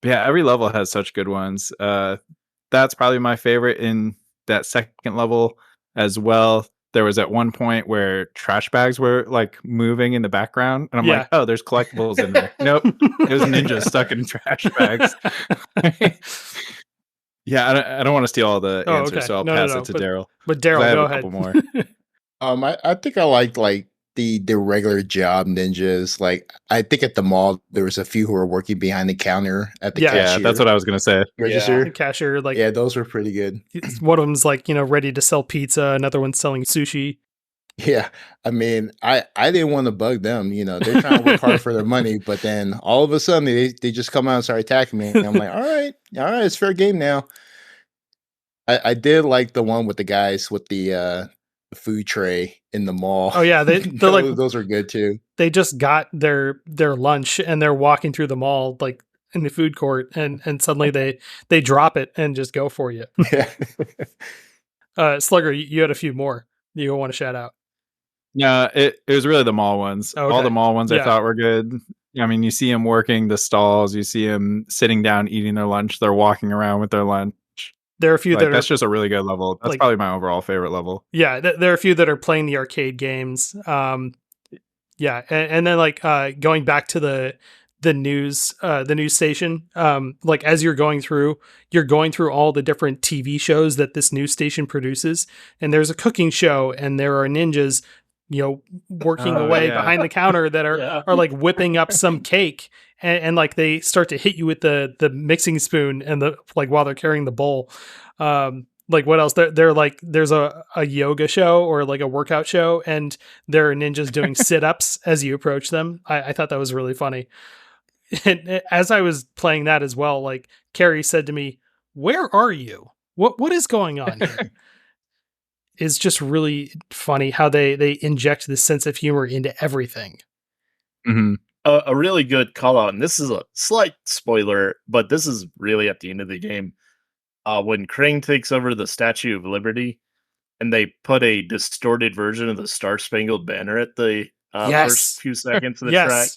Yeah, every level has such good ones. That's probably my favorite in that second level as well. There was at one point where trash bags were like moving in the background, and I'm like, oh, there's collectibles in there. Nope, it was ninjas stuck in trash bags. Yeah, I don't want to steal all the answers, okay. so I'll No, pass it to Darryl. But Darryl, I have go a ahead. couple more. I think I liked like the regular job ninjas. Like I think at the mall there was a few who were working behind the counter at the cashier. Yeah, that's what I was gonna say. Register. The cashier, like, yeah, those were pretty good. One of them's like, ready to sell pizza. Another one's selling sushi. Yeah, I mean, I didn't want to bug them. They're trying to work hard for their money, but then all of a sudden they just come out and start attacking me, and I'm like, all right, it's fair game now. I did like the one with the guys with the food tray in the mall. Oh yeah, they're like, those are good too. They just got their lunch and they're walking through the mall like in the food court, and suddenly they drop it and just go for you. Yeah. Slugger, you had a few more you want to shout out. No, it was really the mall ones. Okay. All the mall ones I thought were good. I mean, you see them working the stalls, you see them sitting down eating their lunch, they're walking around with their lunch. There are a few like, that's just a really good level. That's like, probably my overall favorite level. Yeah, there are a few that are playing the arcade games. Yeah, and then like going back to the news station. Like as you're going through all the different TV shows that this news station produces, and there's a cooking show, and there are ninjas, working away behind the counter that are like whipping up some cake. And like they start to hit you with the mixing spoon and while they're carrying the bowl. Like what else? They're like there's a yoga show or like a workout show, and there are ninjas doing sit-ups as you approach them. I thought that was really funny. And as I was playing that as well, like Carrie said to me, "Where are you? What is going on here?" It's just really funny how they inject this sense of humor into everything. Mm-hmm. A really good call out, and this is a slight spoiler, but this is really at the end of the game. When Krang takes over the Statue of Liberty, and they put a distorted version of the Star Spangled Banner at the first few seconds of the track.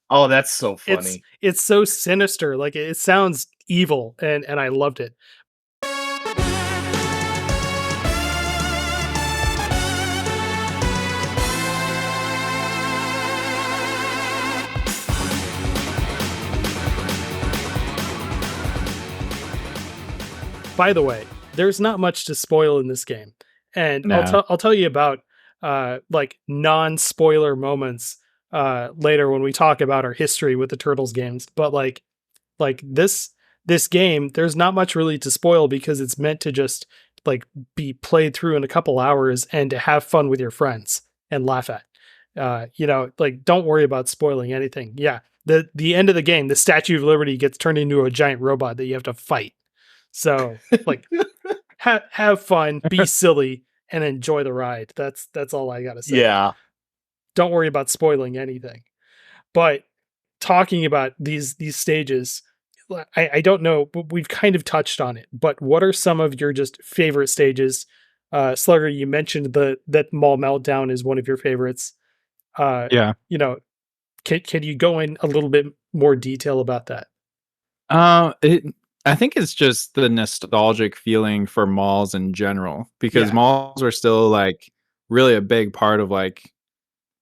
Oh, that's so funny. It's so sinister. Like it sounds evil, and I loved it. By the way, there's not much to spoil in this game, and no. I'll tell you about like non-spoiler moments later when we talk about our history with the Turtles games. But like this game, there's not much really to spoil because it's meant to just like be played through in a couple hours and to have fun with your friends and laugh at. Like don't worry about spoiling anything. Yeah, the end of the game, the Statue of Liberty gets turned into a giant robot that you have to fight. So like have fun, be silly, and enjoy the ride. That's all I gotta say. Yeah. Don't worry about spoiling anything. But talking about these stages, I don't know, but we've kind of touched on it. But what are some of your just favorite stages? Slugger, you mentioned that Mall Meltdown is one of your favorites. Yeah. Can you go in a little bit more detail about that? I think it's just the nostalgic feeling for malls in general, because malls are still like really a big part of like,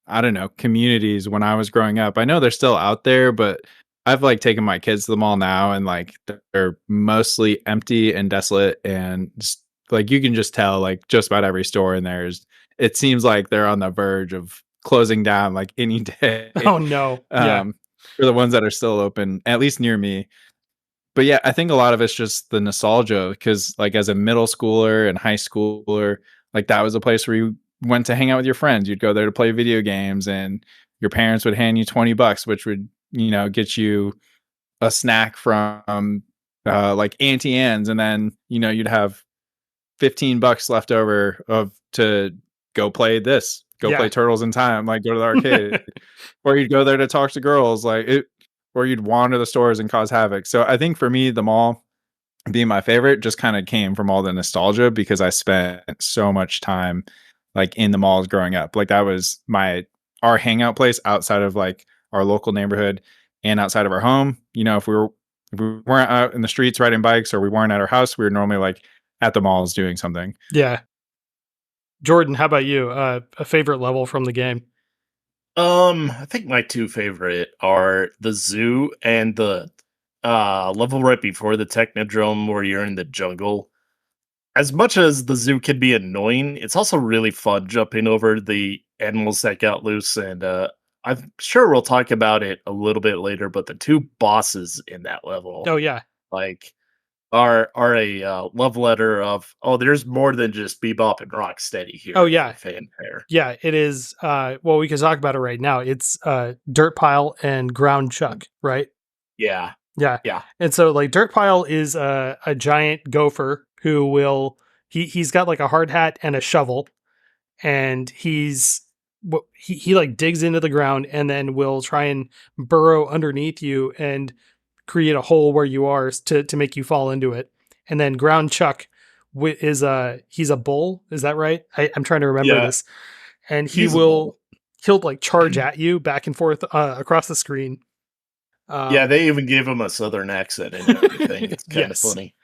I don't know, communities when I was growing up. I know they're still out there, but I've like taken my kids to the mall now, and like they're mostly empty and desolate, and just, like you can just tell like just about every store in there it seems like they're on the verge of closing down like any day. Oh no. For the ones that are still open, at least near me. But yeah, I think a lot of it's just the nostalgia, because like as a middle schooler and high schooler, like that was a place where you went to hang out with your friends. You'd go there to play video games, and your parents would hand you $20, which would, get you a snack from like Auntie Anne's, and then, you'd have $15 left over to go play this, go Yeah. play Turtles in Time, like go to the arcade, or you'd go there to talk to girls, or you'd wander the stores and cause havoc. So I think for me, the mall being my favorite just kind of came from all the nostalgia because I spent so much time like in the malls growing up. Like that was our hangout place outside of like our local neighborhood and outside of our home. You know, if we weren't out in the streets riding bikes or we weren't at our house, we were normally like at the malls doing something. Yeah. Jordan, how about you? A favorite level from the game? I think my two favorite are the zoo and the level right before the Technodrome where you're in the jungle. As much as the zoo can be annoying, it's also really fun jumping over the animals that got loose. And I'm sure we'll talk about it a little bit later, but the two bosses in that level, Oh yeah. like, are a love letter of, there's more than just Bebop and Rocksteady here. Oh, yeah. for fanfare. Yeah, it is. Well, we can talk about it right now. It's Dirt Pile and Ground Chuck, right? Yeah. Yeah. Yeah. And so like Dirt Pile is a giant gopher who will he's got like a hard hat and a shovel, and he like digs into the ground and then will try and burrow underneath you and create a hole where you are to make you fall into it. And then Ground Chuck he's a bull, is that right? I'm trying to remember this. And he'll like charge at you back and forth across the screen. Yeah, they even gave him a southern accent and everything. It's kind of funny.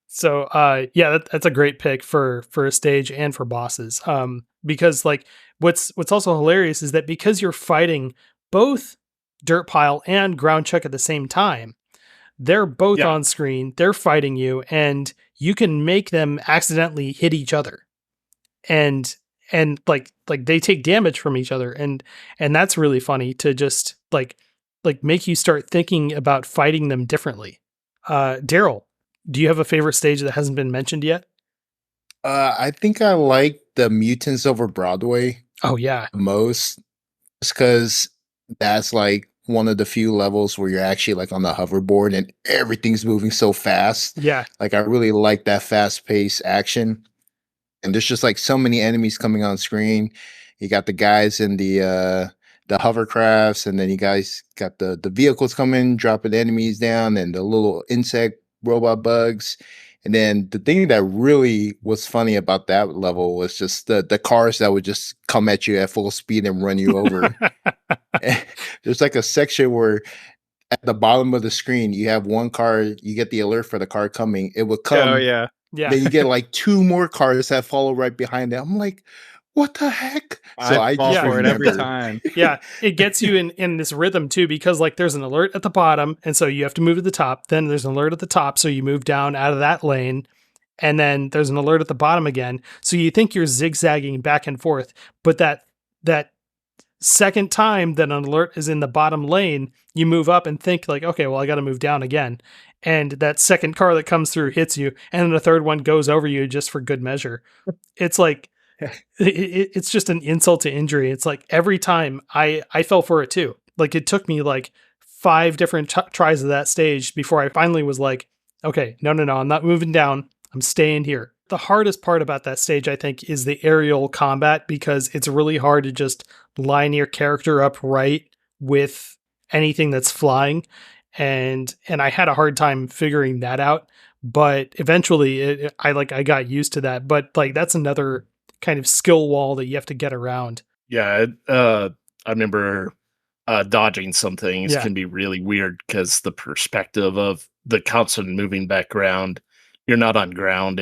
So yeah, that's a great pick for a stage and for bosses. Because like what's also hilarious is that because you're fighting both Dirt Pile and Ground Chuck at the same time, they're both on screen, they're fighting you, and you can make them accidentally hit each other. And like they take damage from each other, and that's really funny to just like make you start thinking about fighting them differently. Darryl, do you have a favorite stage that hasn't been mentioned yet? I think I like the Mutants over Broadway Oh yeah. most, just because that's like one of the few levels where you're actually like on the hoverboard and everything's moving so fast. Yeah. Like I really like that fast paced action. And there's just like so many enemies coming on screen. You got the guys in the hovercrafts, and then you guys got the vehicles coming, dropping enemies down, and the little insect robot bugs. And then the thing that really was funny about that level was just the cars that would just come at you at full speed and run you over. There's like a section where at the bottom of the screen, you have one car, you get the alert for the car coming. It would come. Oh yeah. Yeah. Then you get like two more cars that follow right behind it. I'm like, what the heck? So I fall just for it every remember. time. Yeah, it gets you in this rhythm too, because like there's an alert at the bottom, and so you have to move to the top. Then there's an alert at the top, so you move down out of that lane, and then there's an alert at the bottom again. So you think you're zigzagging back and forth, but that second time that an alert is in the bottom lane, you move up and think like, okay, well I got to move down again, and that second car that comes through hits you, and then the third one goes over you just for good measure. It's like. It's just an insult to injury. It's like every time I fell for it too. Like it took me like 5 different tries of that stage before I finally was like, okay, no, I'm not moving down. I'm staying here. The hardest part about that stage, I think, is the aerial combat, because it's really hard to just line your character up right with anything that's flying. And I had a hard time figuring that out, but eventually I got used to that. But like, that's another kind of skill wall that you have to get around. Yeah, I remember dodging some things Yeah. can be really weird because the perspective of the constant moving background, you're not on ground.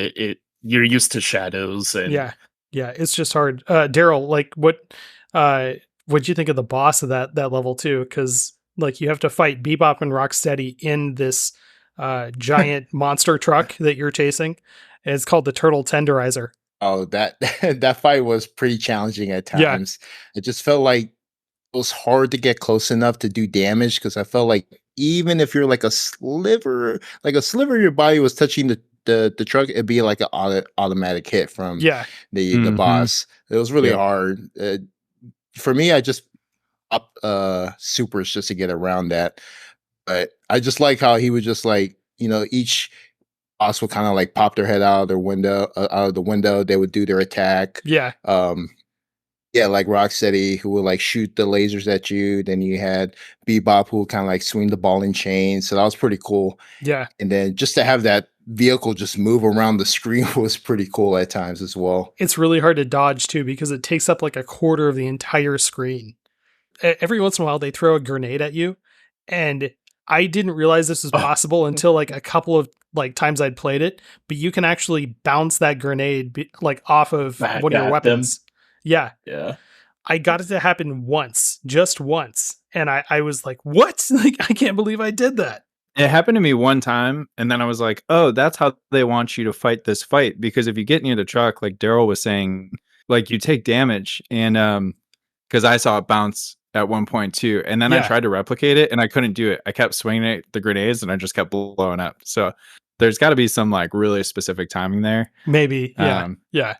You're used to shadows, and Yeah, it's just hard. Darryl, like what'd you think of the boss of that level too? Because like you have to fight Bebop and Rocksteady in this giant monster truck that you're chasing, and it's called the Turtle Tenderizer. Oh, that fight was pretty challenging at Yeah. times. It just felt like it was hard to get close enough to do damage, because I felt like even if you're like a sliver of your body was touching the truck, it'd be like an automatic hit from Yeah, the boss. It was really Yeah. hard. For me, I just up supers just to get around that. But I just like how he would just like, each boss would kind of like pop their head out of their window, out of the window. They would do their attack. Yeah. Yeah, like Rocksteady, who would like shoot the lasers at you. Then you had Bebop, who would kind of like swing the ball and chain. So that was pretty cool. Yeah. And then just to have that vehicle just move around the screen was pretty cool at times as well. It's really hard to dodge too because it takes up like a quarter of the entire screen. Every once in a while, they throw a grenade at you, and I didn't realize this was possible until like a couple of like times I'd played it. But you can actually bounce that grenade like off of Back one of your at weapons. Yeah. Yeah. I got it to happen once, just once. And I was like, what? Like, I can't believe I did that. It happened to me one time, and then I was like, oh, that's how they want you to fight this fight. Because if you get near the truck, like Darryl was saying, like you take damage. And because I saw it bounce at one point too. And then I tried to replicate it and I couldn't do it. I kept swinging at the grenades and I just kept blowing up. So there's got to be some like really specific timing there. Maybe. Yeah. Yeah.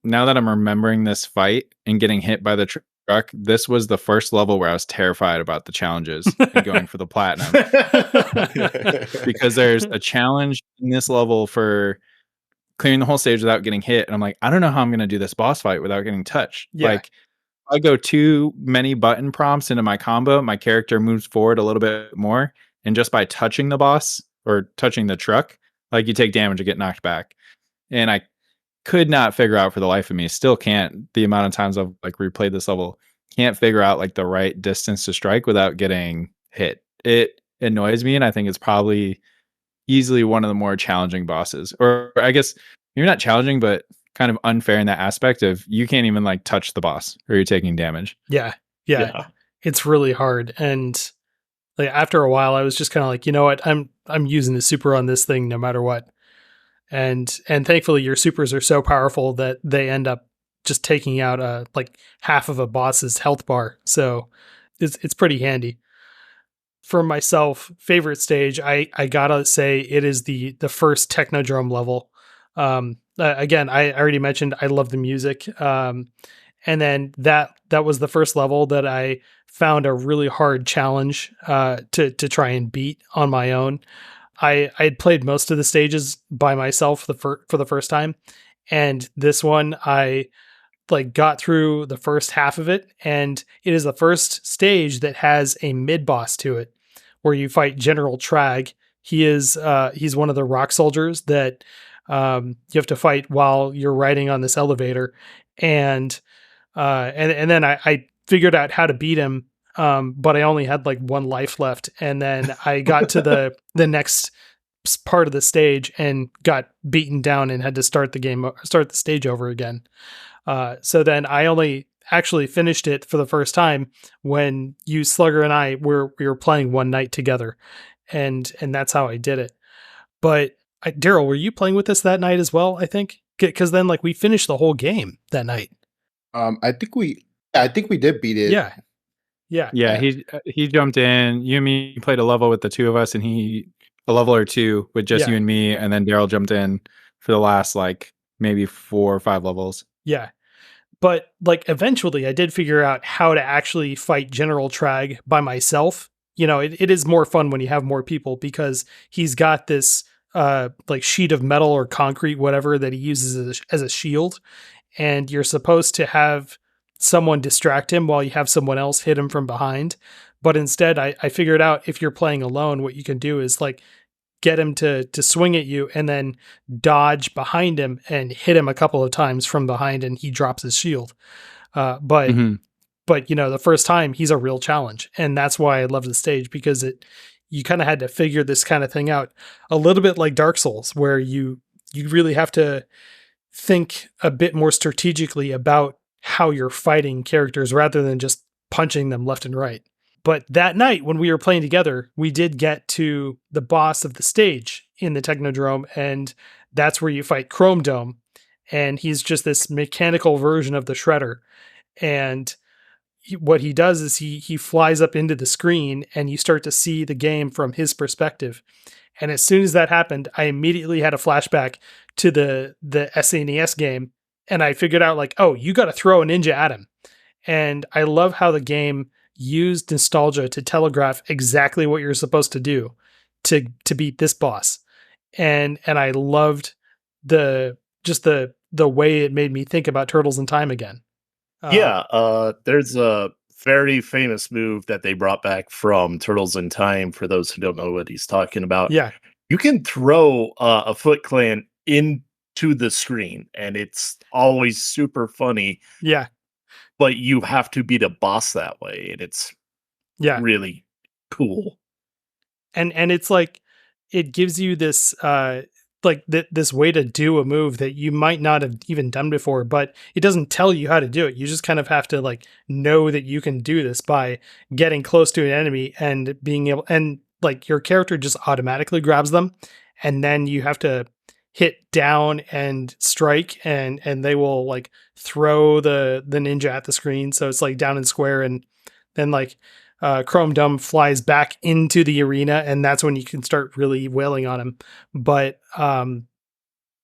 Now that I'm remembering this fight and getting hit by the truck, this was the first level where I was terrified about the challenges and going for the platinum. Because there's a challenge in this level for clearing the whole stage without getting hit. And I'm like, I don't know how I'm going to do this boss fight without getting touched. Yeah. Like, I go too many button prompts into my combo, my character moves forward a little bit more. And just by touching the boss or touching the truck, like you take damage and get knocked back. And I could not figure out for the life of me, still can't, the amount of times I've like replayed this level, can't figure out like the right distance to strike without getting hit. It annoys me. And I think it's probably easily one of the more challenging bosses. Or I guess you're not challenging, but kind of unfair in that aspect of you can't even like touch the boss or you're taking damage. Yeah. It's really hard. And like after a while I was just kind of like, you know what, I'm using the super on this thing no matter what. And thankfully your supers are so powerful that they end up just taking out like half of a boss's health bar. So it's pretty handy. For myself, favorite stage, I gotta say it is the first Technodrome level. Again, I already mentioned I love the music. And then that was the first level that I found a really hard challenge to try and beat on my own. I had played most of the stages by myself for the first time, and this one I like got through the first half of it, and it is the first stage that has a mid boss to it, where you fight General Trag. He's one of the rock soldiers that you have to fight while you're riding on this elevator, and then I figured out how to beat him. But I only had like one life left. And then I got to the next part of the stage and got beaten down and had to start the stage over again. So then I only actually finished it for the first time when you, Slugger, and we were playing one night together, and that's how I did it. But Darryl, were you playing with us that night as well? I think because then like we finished the whole game that night. I think we did beat it. Yeah. He jumped in. You and me played a level with the two of us, and a level or two with just you and me, and then Darryl jumped in for the last like maybe 4 or 5 levels. Yeah. But like eventually I did figure out how to actually fight General Trag by myself. You know, it is more fun when you have more people because he's got this like sheet of metal or concrete, whatever, that he uses as a shield. And you're supposed to have someone distract him while you have someone else hit him from behind. But instead I figured out if you're playing alone, what you can do is like get him to swing at you and then dodge behind him and hit him a couple of times from behind and he drops his shield. But you know, the first time he's a real challenge. And that's why I love the stage, because you kind of had to figure this kind of thing out a little bit like Dark Souls, where you really have to think a bit more strategically about how you're fighting characters rather than just punching them left and right. But that night when we were playing together, we did get to the boss of the stage in the Technodrome, and that's where you fight Chrome Dome. And he's just this mechanical version of the Shredder. And what he does is he flies up into the screen and you start to see the game from his perspective. And as soon as that happened, I immediately had a flashback to the SNES game. And I figured out like, oh, you got to throw a ninja at him. And I love how the game used nostalgia to telegraph exactly what you're supposed to do to beat this boss. and I loved the way it made me think about Turtles in Time again. There's a very famous move that they brought back from Turtles in Time. For those who don't know what he's talking about, Yeah, you can throw a Foot Clan into the screen, and it's always super funny. yeah, But you have to beat a boss that way, and it's really cool. And it's like it gives you this this way to do a move that you might not have even done before, but it doesn't tell you how to do it. You just kind of have to like know that you can do this by getting close to an enemy and being able, and like your character just automatically grabs them, and then you have to hit down and strike, and they will like throw the ninja at the screen. So it's like down and square, and then like Chrome Dumb flies back into the arena, and that's when you can start really wailing on him. But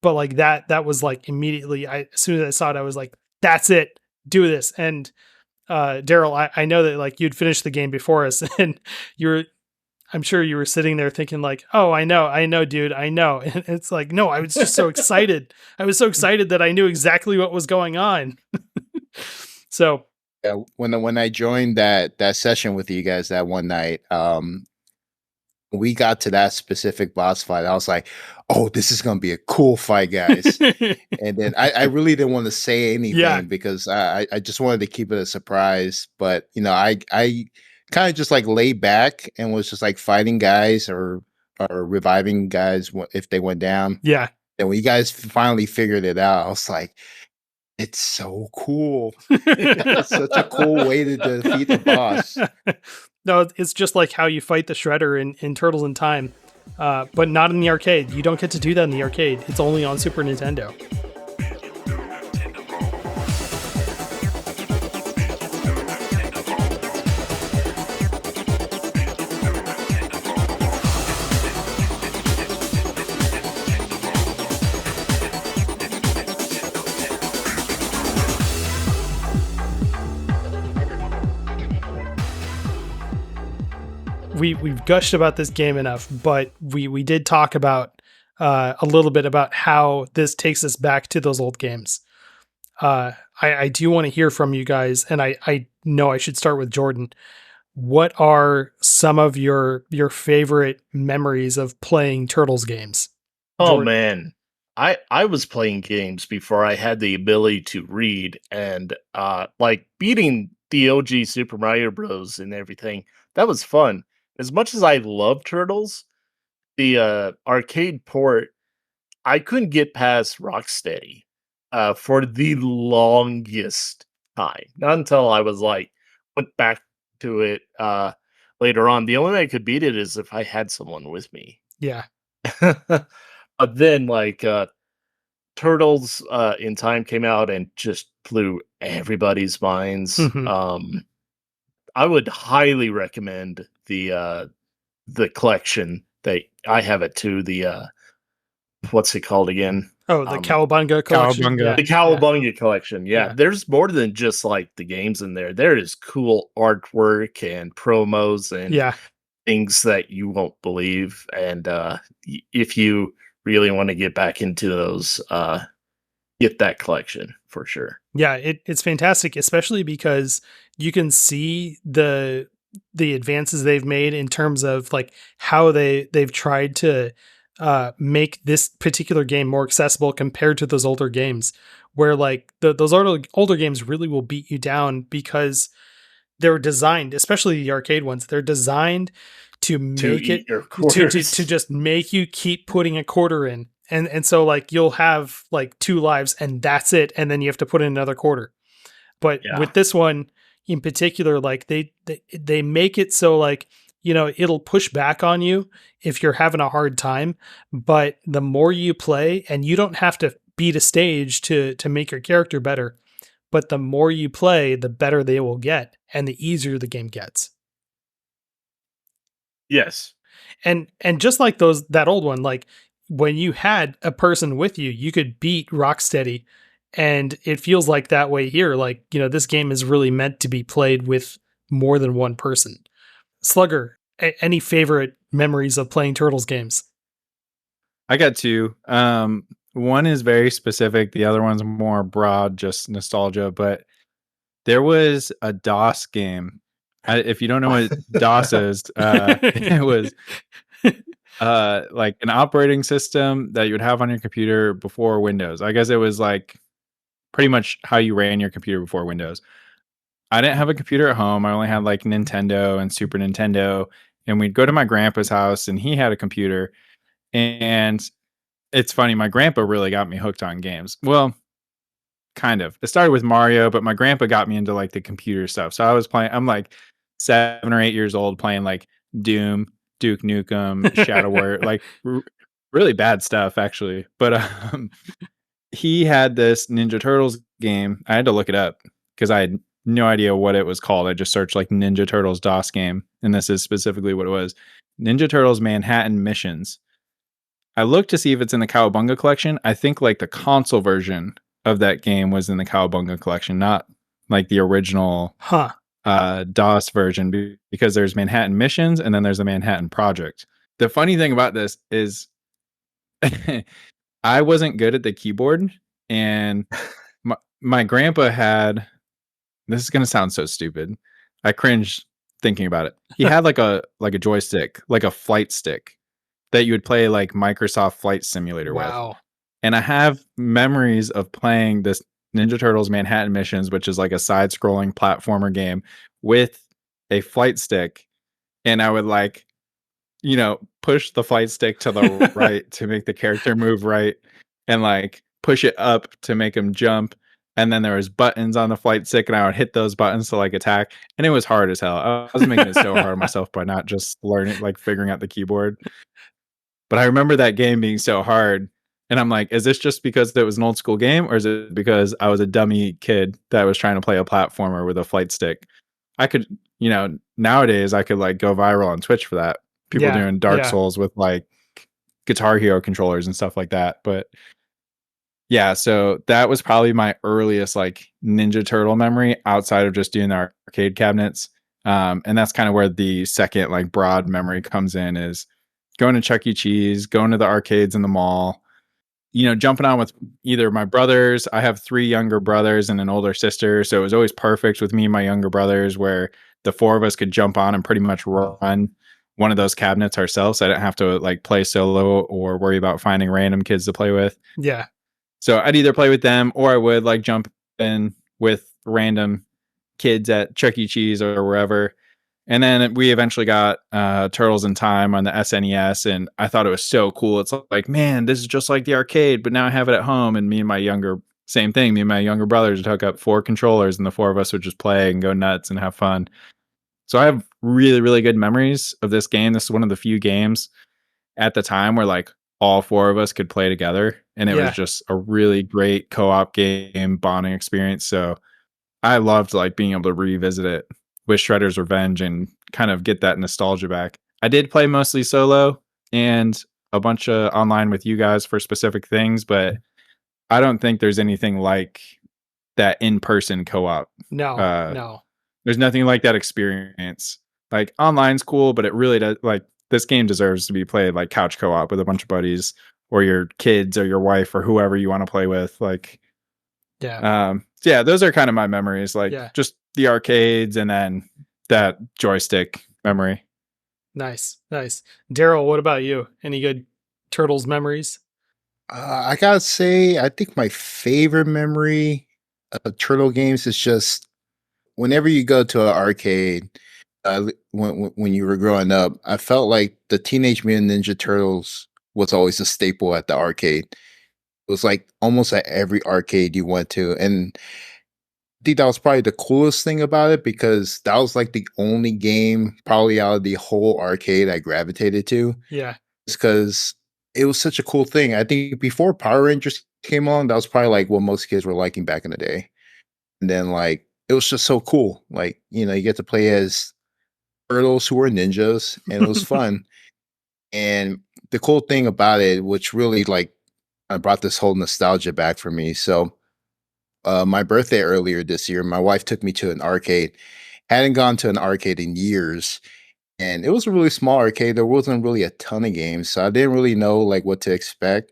like that was like immediately, as soon as I saw it, I was like, that's it, do this. And Darryl, I know that like you'd finished the game before us, and I'm sure you were sitting there thinking like, oh, I know, dude, I know. And it's like, no, I was just so excited. I was so excited that I knew exactly what was going on. So yeah, when I joined that session with you guys that one night, we got to that specific boss fight. I was like, oh, this is gonna be a cool fight, guys. And then I really didn't want to say anything because I just wanted to keep it a surprise. But I kind of just like laid back and was just like fighting guys or reviving guys if they went down. Yeah. And when you guys finally figured it out, I was like, it's so cool. It's such a cool way to defeat the boss. No, it's just like how you fight the Shredder in Turtles in Time, but not in the arcade. You don't get to do that in the arcade. It's only on Super Nintendo. We've gushed about this game enough, but we did talk about a little bit about how this takes us back to those old games. I do want to hear from you guys, and I know I should start with Jordan. What are some of your favorite memories of playing Turtles games? Oh Jordan? Man, I was playing games before I had the ability to read, and like beating the OG Super Mario Bros. And everything. That was fun. As much as I love Turtles, the arcade port, I couldn't get past Rocksteady for the longest time. Not until I was like went back to it later on. The only way I could beat it is if I had someone with me. Yeah. But then like Turtles in Time came out and just blew everybody's minds. Mhm. I would highly recommend the collection. I have it too. The what's it called again? Oh, the Cowabunga collection. Cowabunga. The Cowabunga collection. Yeah, Yeah. there's more than just like the games in there. There is cool artwork and promos and Yeah. things that you won't believe. And if you really want to get back into those, get that collection for sure. Yeah, it's fantastic, especially because you can see the advances they've made in terms of like how they've tried to make this particular game more accessible compared to those older games, where like those older games really will beat you down because they're designed, especially the arcade ones, they're designed to make it to just make you keep putting a quarter in. And so like you'll have like 2 lives and that's it, and then you have to put in another quarter. But with this one in particular, like they make it so like, it'll push back on you if you're having a hard time, but the more you play, and you don't have to beat a stage to make your character better, but the more you play, the better they will get and the easier the game gets. Yes. And just like that old one, like when you had a person with you, you could beat Rocksteady, and it feels like that way here. Like, this game is really meant to be played with more than one person. Slugger, any favorite memories of playing Turtles games? I got two. One is very specific. The other one's more broad, just nostalgia. But there was a DOS game. If you don't know what DOS is, it was like an operating system that you would have on your computer before Windows. I guess it was like pretty much how you ran your computer before Windows. I didn't have a computer at home. I only had like Nintendo and Super Nintendo. And we'd go to my grandpa's house and he had a computer. And it's funny, my grandpa really got me hooked on games. Well, kind of. It started with Mario, but my grandpa got me into like the computer stuff. So I'm like 7 or 8 years old playing like Doom, Duke Nukem, Shadow Warrior, like really bad stuff actually. But he had this Ninja Turtles game. I had to look it up because I had no idea what it was called. I just searched like Ninja Turtles DOS game, and this is specifically what it was. Ninja Turtles Manhattan Missions. I looked to see if it's in the Cowabunga collection. I think like the console version of that game was in the Cowabunga collection, not like the original DOS version, because there's Manhattan Missions and then there's the Manhattan Project. The funny thing about this is I wasn't good at the keyboard, and my grandpa had, this is going to sound so stupid. I cringe thinking about it. He had like a joystick, like a flight stick that you would play like Microsoft Flight Simulator with. And I have memories of playing this Ninja Turtles Manhattan Missions, which is like a side-scrolling platformer game with a flight stick. And I would like, push the flight stick to the right to make the character move right, and like push it up to make him jump. And then there was buttons on the flight stick, and I would hit those buttons to like attack. And it was hard as hell. I was making it so hard on myself by not just learning, like figuring out the keyboard. But I remember that game being so hard. And I'm like, is this just because it was an old school game, or is it because I was a dummy kid that was trying to play a platformer with a flight stick? I could, nowadays I could like go viral on Twitch for that. People doing Dark Souls with like Guitar Hero controllers and stuff like that. But yeah, so that was probably my earliest like Ninja Turtle memory outside of just doing the arcade cabinets. And that's kind of where the second like broad memory comes in, is going to Chuck E. Cheese, going to the arcades in the mall, jumping on with either my brothers. I have 3 younger brothers and an older sister. So it was always perfect with me and my younger brothers, where the 4 of us could jump on and pretty much run one of those cabinets ourselves. So I didn't have to like play solo or worry about finding random kids to play with. Yeah. So I'd either play with them, or I would like jump in with random kids at Chuck E. Cheese or wherever. And then we eventually got Turtles in Time on the SNES, and I thought it was so cool. It's like, man, this is just like the arcade, but now I have it at home. And me and my younger brothers would hook up 4 controllers, and the 4 of us would just play and go nuts and have fun. So I have really, really good memories of this game. This is one of the few games at the time where like all 4 of us could play together, and it was just a really great co-op game bonding experience. So I loved like being able to revisit it with Shredder's Revenge and kind of get that nostalgia back. I did play mostly solo and a bunch of online with you guys for specific things, but I don't think there's anything like that in-person co-op. No. There's nothing like that experience. Like online's cool, but it really does, like, this game deserves to be played like couch co-op with a bunch of buddies or your kids or your wife or whoever you want to play with. Like, yeah, those are kind of my memories, like just the arcades and then that joystick memory. Nice. Darryl, what about you? Any good Turtles memories? I gotta say, I think my favorite memory of Turtle games is just whenever you go to an arcade, when you were growing up, I felt like the Teenage Mutant Ninja Turtles was always a staple at the arcade. It was like almost at every arcade you went to. And I think that was probably the coolest thing about it, because that was like the only game probably out of the whole arcade I gravitated to. Yeah. It's because it was such a cool thing. I think before Power Rangers came on, that was probably like what most kids were liking back in the day. And then like, it was just so cool. Like, you get to play as turtles who were ninjas, and it was fun. And the cool thing about it, which really like brought this whole nostalgia back for me. So my birthday earlier this year, my wife took me to an arcade. Hadn't gone to an arcade in years. And it was a really small arcade. There wasn't really a ton of games, so I didn't really know like what to expect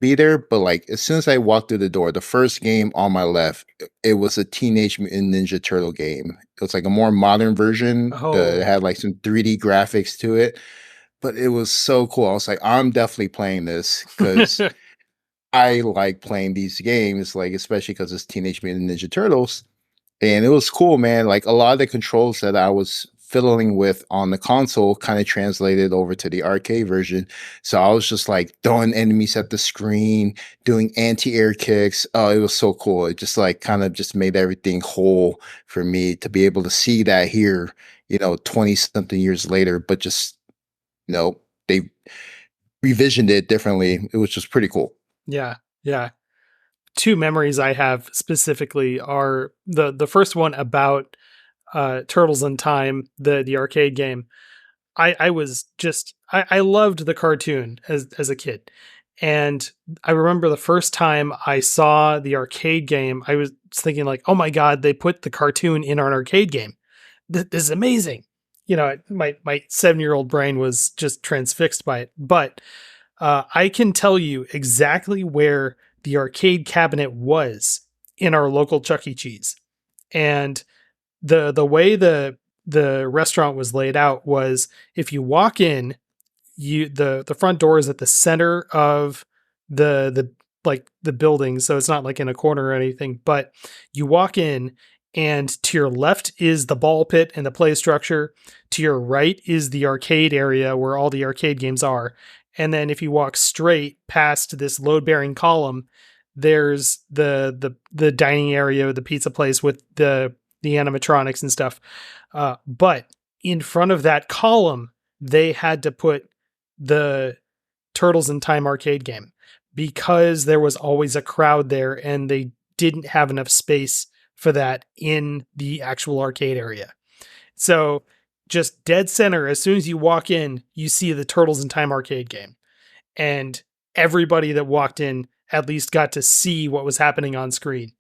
be there. But like as soon as I walked through the door, the first game on my left, it was a Teenage Mutant Ninja Turtle game. It was like a more modern version. It had like some 3D graphics to it, but it was so cool. I was like, I'm definitely playing this because I like playing these games, like especially because it's Teenage Mutant Ninja Turtles. And it was cool, man. Like a lot of the controls that I was fiddling with on the console kind of translated over to the arcade version. So I was just like throwing enemies at the screen, doing anti-air kicks. Oh, it was so cool. It just like kind of just made everything whole for me to be able to see that here, 20 something years later, but just, they revisioned it differently. It was just pretty cool. Yeah. Yeah. Two memories I have specifically are the first one about Turtles in Time, the arcade game. I loved the cartoon as a kid. And I remember the first time I saw the arcade game, I was thinking like, oh my God, they put the cartoon in an arcade game. This is amazing. My 7-year-old brain was just transfixed by it. But I can tell you exactly where the arcade cabinet was in our local Chuck E. Cheese. And the way the restaurant was laid out was if you walk in, the front door is at the center of the building, so it's not like in a corner or anything, but you walk in and to your left is the ball pit and the play structure. To your right is the arcade area where all the arcade games are. And then if you walk straight past this load-bearing column, there's the dining area, the pizza place with the animatronics and stuff. But in front of that column, they had to put the Turtles in Time arcade game because there was always a crowd there and they didn't have enough space for that in the actual arcade area. So just dead center, as soon as you walk in, you see the Turtles in Time arcade game. And everybody that walked in at least got to see what was happening on screen.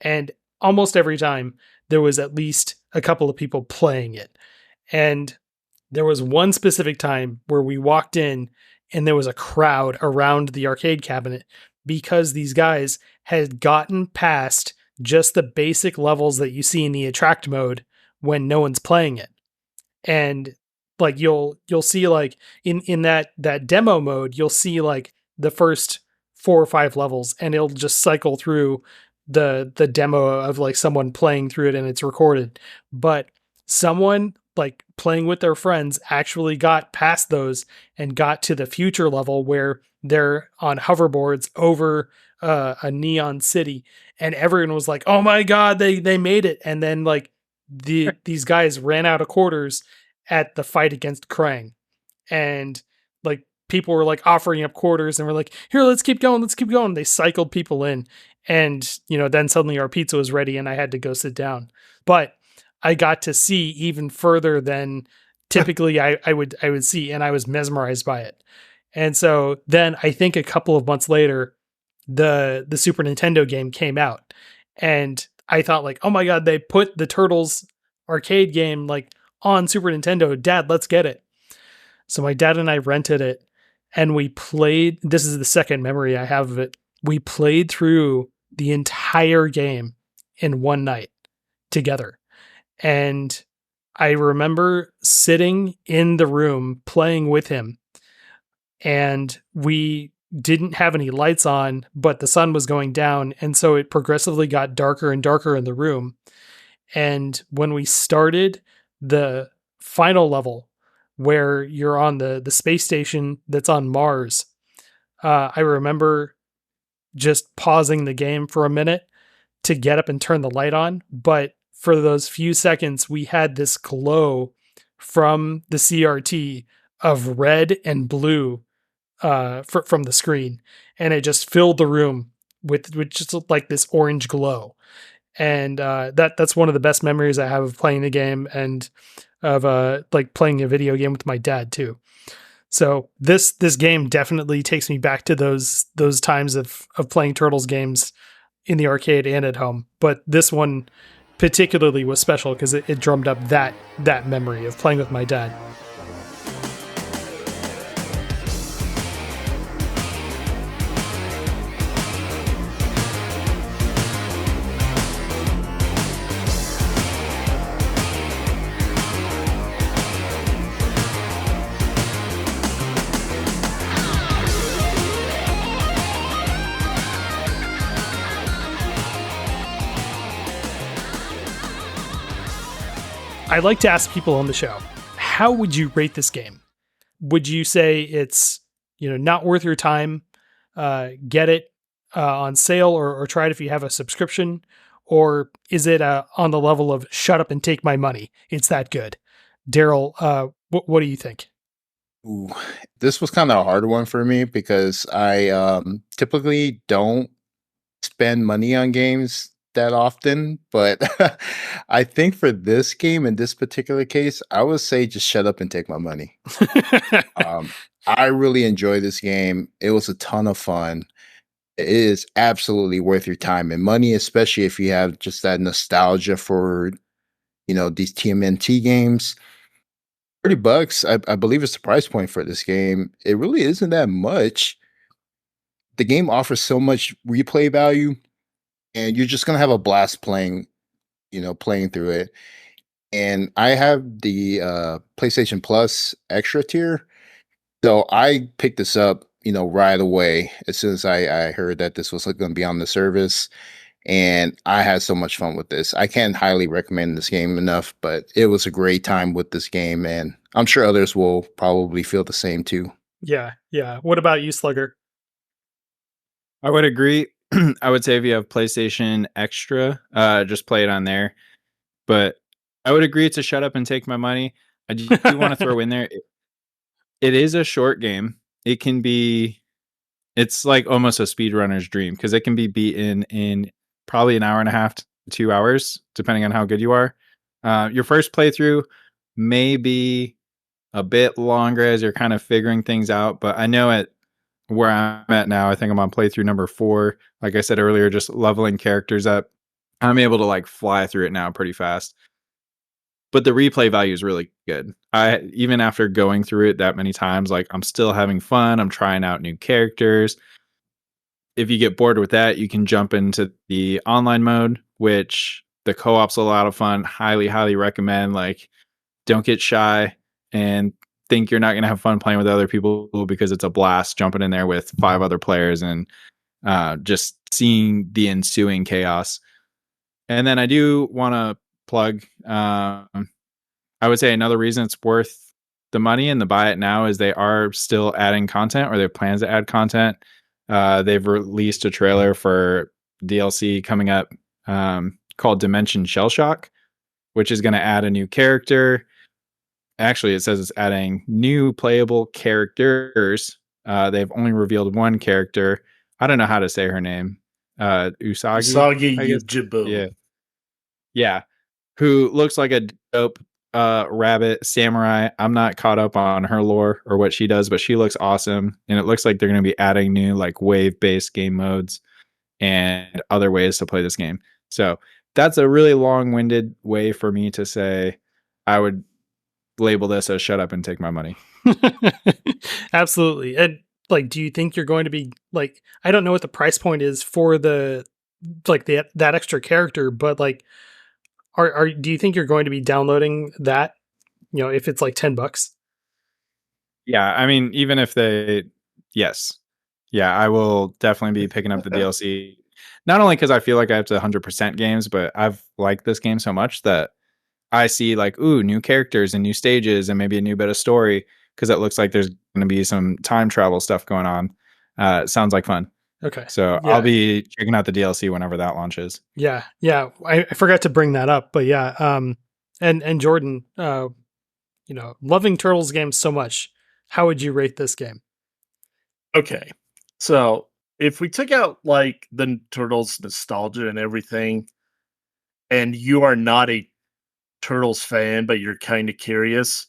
And almost every time there was at least a couple of people playing it. And there was one specific time where we walked in and there was a crowd around the arcade cabinet because these guys had gotten past just the basic levels that you see in the attract mode when no one's playing it. And like you'll see like in that demo mode, you'll see like the first 4 or 5 levels and it'll just cycle through the demo of like someone playing through it and it's recorded. But someone like playing with their friends actually got past those and got to the future level where they're on hoverboards over a neon city, and everyone was like, oh my God, they made it. And then like these guys ran out of quarters at the fight against Krang, and like people were like offering up quarters and we're like, here, let's keep going. They cycled people in, and then suddenly our pizza was ready and I had to go sit down. But I got to see even further than typically I would see, and I was mesmerized by it. And so then I think a couple of months later, the Super Nintendo game came out, and I thought like, oh my God, they put the Turtles arcade game like on Super Nintendo. Dad, let's get it. So my dad and I rented it and we played. This is the second memory I have of it. We played through the entire game in one night together. And I remember sitting in the room playing with him, and we didn't have any lights on, but the sun was going down. And so it progressively got darker and darker in the room. And when we started the final level where you're on the space station that's on Mars, I remember just pausing the game for a minute to get up and turn the light on. But for those few seconds, we had this glow from the CRT of red and blue from the screen, and it just filled the room with just like this orange glow. And that's one of the best memories I have of playing the game and of like playing a video game with my dad too. So this game definitely takes me back to those times of playing Turtles games in the arcade and at home. But this one particularly was special because it drummed up that memory of playing with my dad. I like to ask people on the show, how would you rate this game? Would you say it's, not worth your time? Get it on sale or try it if you have a subscription? Or is it on the level of shut up and take my money? It's that good. Darryl, what do you think? Ooh, this was kind of a hard one for me because I typically don't spend money on games that often, but I think for this game in this particular case, I would say just shut up and take my money. I really enjoy this game. It was a ton of fun. It is absolutely worth your time and money, especially if you have just that nostalgia for, these TMNT games. $30, I believe it's the price point for this game. It really isn't that much. The game offers so much replay value, and you're just gonna have a blast playing through it. And I have the PlayStation Plus extra tier, so I picked this up, right away as soon as I heard that this was going to be on the service, and I had so much fun with this. I can't highly recommend this game enough, but it was a great time with this game, and I'm sure others will probably feel the same too. Yeah. What about you, Slugger? I would agree. I would say if you have PlayStation Extra, just play it on there. But I would agree to shut up and take my money. I do want to throw in there. It is a short game. It's like almost a speedrunner's dream because it can be beaten in probably an hour and a half to 2 hours, depending on how good you are. Your first playthrough may be a bit longer as you're kind of figuring things out, but I know at where I'm at now, I think I'm on playthrough number 4. Like I said earlier, just leveling characters up. I'm able to like fly through it now pretty fast. But the replay value is really good. Even after going through it that many times, like I'm still having fun. I'm trying out new characters. If you get bored with that, you can jump into the online mode, which the co-op's a lot of fun. Highly, highly recommend. Like, don't get shy and think you're not going to have fun playing with other people because it's a blast jumping in there with 5 other players and just seeing the ensuing chaos. And then I do want to plug, I would say another reason it's worth the money and the buy it now is they are still adding content, or they have plans to add content. They've released a trailer for DLC coming up called Dimension Shell Shock, which is going to add a new character. Actually, it says it's adding new playable characters. They've only revealed one character. I don't know how to say her name. Usagi Yujibu. Yeah. Who looks like a dope rabbit samurai. I'm not caught up on her lore or what she does, but she looks awesome. And it looks like they're going to be adding new like wave-based game modes and other ways to play this game. So that's a really long-winded way for me to say I would label this as shut up and take my money. Absolutely. And like, do you think you're going to be like, I don't know what the price point is for that extra character, but like, do you think you're going to be downloading that, if it's like $10? Yeah. I mean, even if yes. Yeah, I will definitely be picking up the DLC. Not only because I feel like I have to 100% games, but I've liked this game so much that I see like, new characters and new stages and maybe a new bit of story because it looks like there's going to be some time travel stuff going on. Sounds like fun. Okay. So yeah. I'll be checking out the DLC whenever that launches. Yeah. I forgot to bring that up, but yeah. And Jordan, loving Turtles games so much, how would you rate this game? Okay. So if we took out like the Turtles nostalgia and everything, and you are not a Turtles fan, but you're kind of curious,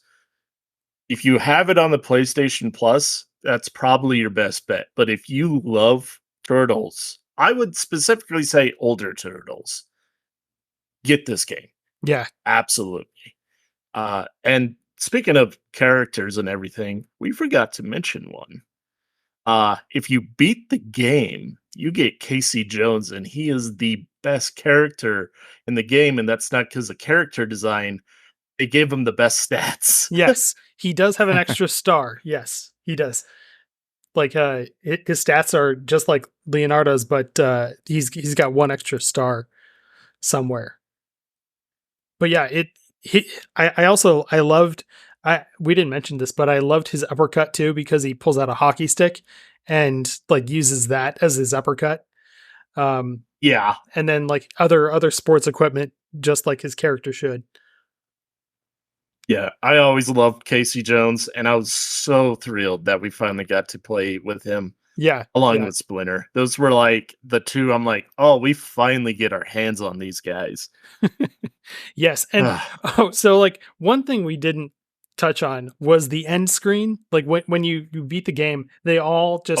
if you have it on the PlayStation Plus, that's probably your best bet. But if you love Turtles, I would specifically say older Turtles. get this game. Yeah. Absolutely. And speaking of characters and everything, we forgot to mention one. If you beat the game, you get Casey Jones, and he is the best character in the game, and that's not because of character design. They gave him the best stats. Yes, he does have an extra star. Yes, he does. Like his stats are just like Leonardo's, but he's got one extra star somewhere. But yeah, I loved we didn't mention this, but I loved his uppercut too, because he pulls out a hockey stick and like uses that as his uppercut. Yeah. And then like other sports equipment, just like his character should. Yeah, I always loved Casey Jones, and I was so thrilled that we finally got to play with him. Yeah. Along with Splinter. Those were like the two I'm like, oh, we finally get our hands on these guys. Yes. And so like one thing we didn't touch on was the end screen. Like when you beat the game, they all just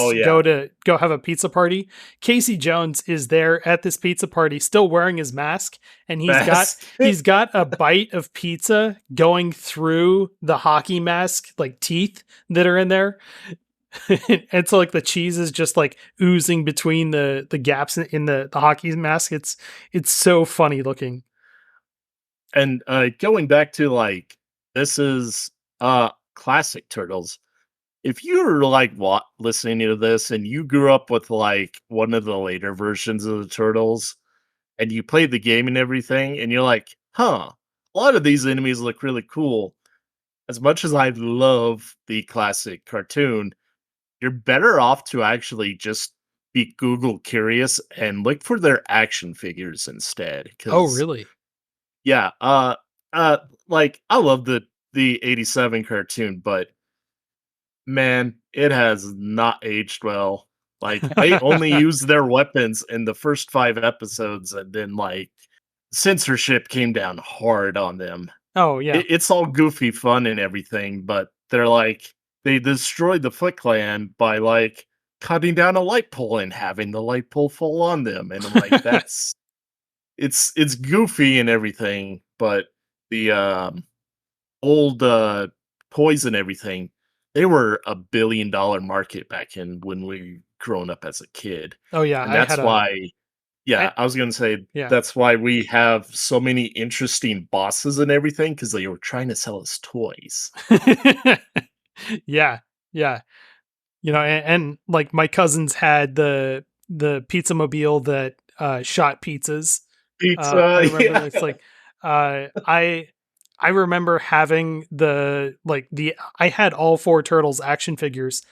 go have a pizza party. Casey Jones is there at this pizza party still wearing his mask, and he's got a bite of pizza going through the hockey mask like teeth that are in there. And so like the cheese is just like oozing between the gaps in the hockey mask. It's so funny looking. And going back to like, this is classic Turtles. If you're like listening to this and you grew up with like one of the later versions of the Turtles and you played the game and everything, and you're like, a lot of these enemies look really cool. As much as I love the classic cartoon, you're better off to actually just be Google curious and look for their action figures instead. Oh, really? Yeah. Like I love the 87 cartoon, but man, it has not aged well. Like they only use their weapons in the first 5 episodes, and then like censorship came down hard on them. Oh yeah. It's all goofy fun and everything, but they're like, they destroyed the Foot Clan by like cutting down a light pole and having the light pole fall on them. And I'm like, it's goofy and everything, but the old toys and everything, they were $1 billion market back in when we grown up as a kid. Oh yeah. And that's why I was gonna say that's why we have so many interesting bosses and everything, because they were trying to sell us toys. Yeah. You know, and like my cousins had the pizza mobile that shot pizzas. I remember it's like I remember having I had all 4 Turtles action figures,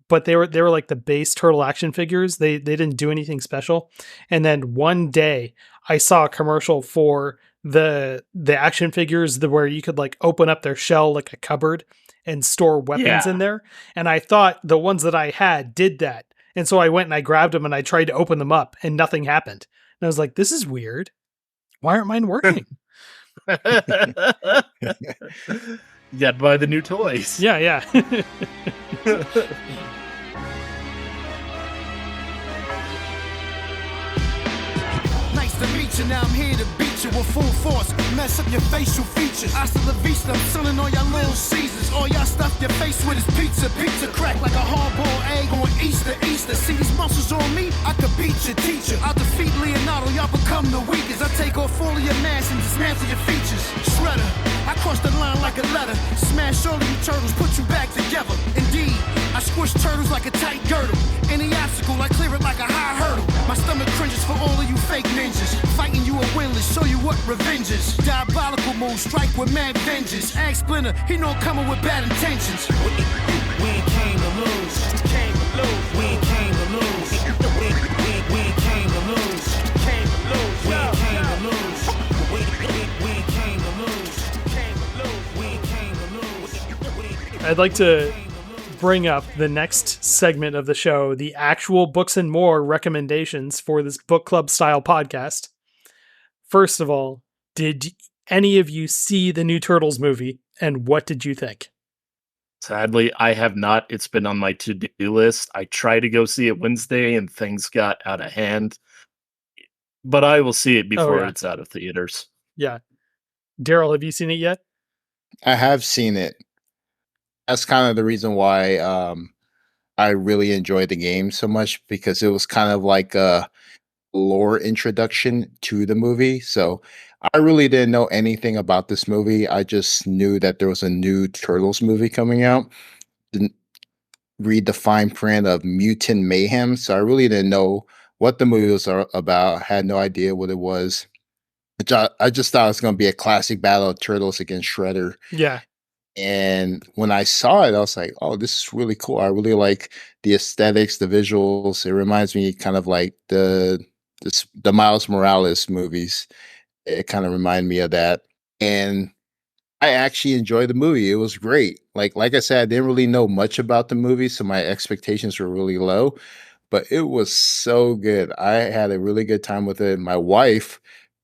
but they were like the base Turtle action figures. They didn't do anything special. And then one day I saw a commercial for the action figures where you could like open up their shell like a cupboard and store weapons in there. And I thought the ones that I had did that. And so I went and I grabbed them and I tried to open them up and nothing happened. And I was like, this is weird. Why aren't mine working? You got to buy the new toys. Yeah. Nice to meet you, now I'm here to beat you with full force. Mess up your facial features. Hasta la vista, I'm selling all y'all little Caesars. All y'all stuff your face with is pizza. Pizza crack like a hard-boiled egg on Easter. See these muscles on me? I could beat your teacher. I'll defeat Leonardo, y'all become the weakest. I take off all of your mass and dismantle your features. Shredder, I cross the line like a letter. Smash all of you turtles, put you back together. Indeed, I squish turtles like a tight girdle. Any obstacle, I clear it like a high hurdle. My stomach cringes for all of you fake ninjas. Fighting you are winless, show you what revenge is. Diabolical moves, strike with mad vengeance. Ask Splinter, he know I'm coming with bad intentions. We ain't came to lose. We ain't came to lose. We ain't came to lose. We ain't came to lose. We ain't came to lose. We ain't came to lose. I'd like to bring up the next segment of the show, the actual books and more recommendations for this book club style podcast. First of all, did any of you see the new Turtles movie, and what did you think? Sadly, I have not. It's been on my to-do list. I tried to go see it Wednesday and things got out of hand. But I will see it before it's out of theaters. Yeah. Darryl, have you seen it yet? I have seen it. That's kind of the reason why I really enjoyed the game so much, because it was kind of like a lore introduction to the movie. So I really didn't know anything about this movie. I just knew that there was a new Turtles movie coming out. Didn't read the fine print of Mutant Mayhem. So I really didn't know what the movie was about. I had no idea what it was. I just thought it was going to be a classic battle of Turtles against Shredder. Yeah. And when I saw it, I was like, "Oh, this is really cool." I really like the aesthetics, the visuals. It reminds me kind of like the Miles Morales movies. It kind of reminded me of that. And I actually enjoyed the movie. It was great. Like I said, I didn't really know much about the movie, so my expectations were really low, but it was so good. I had a really good time with it. My wife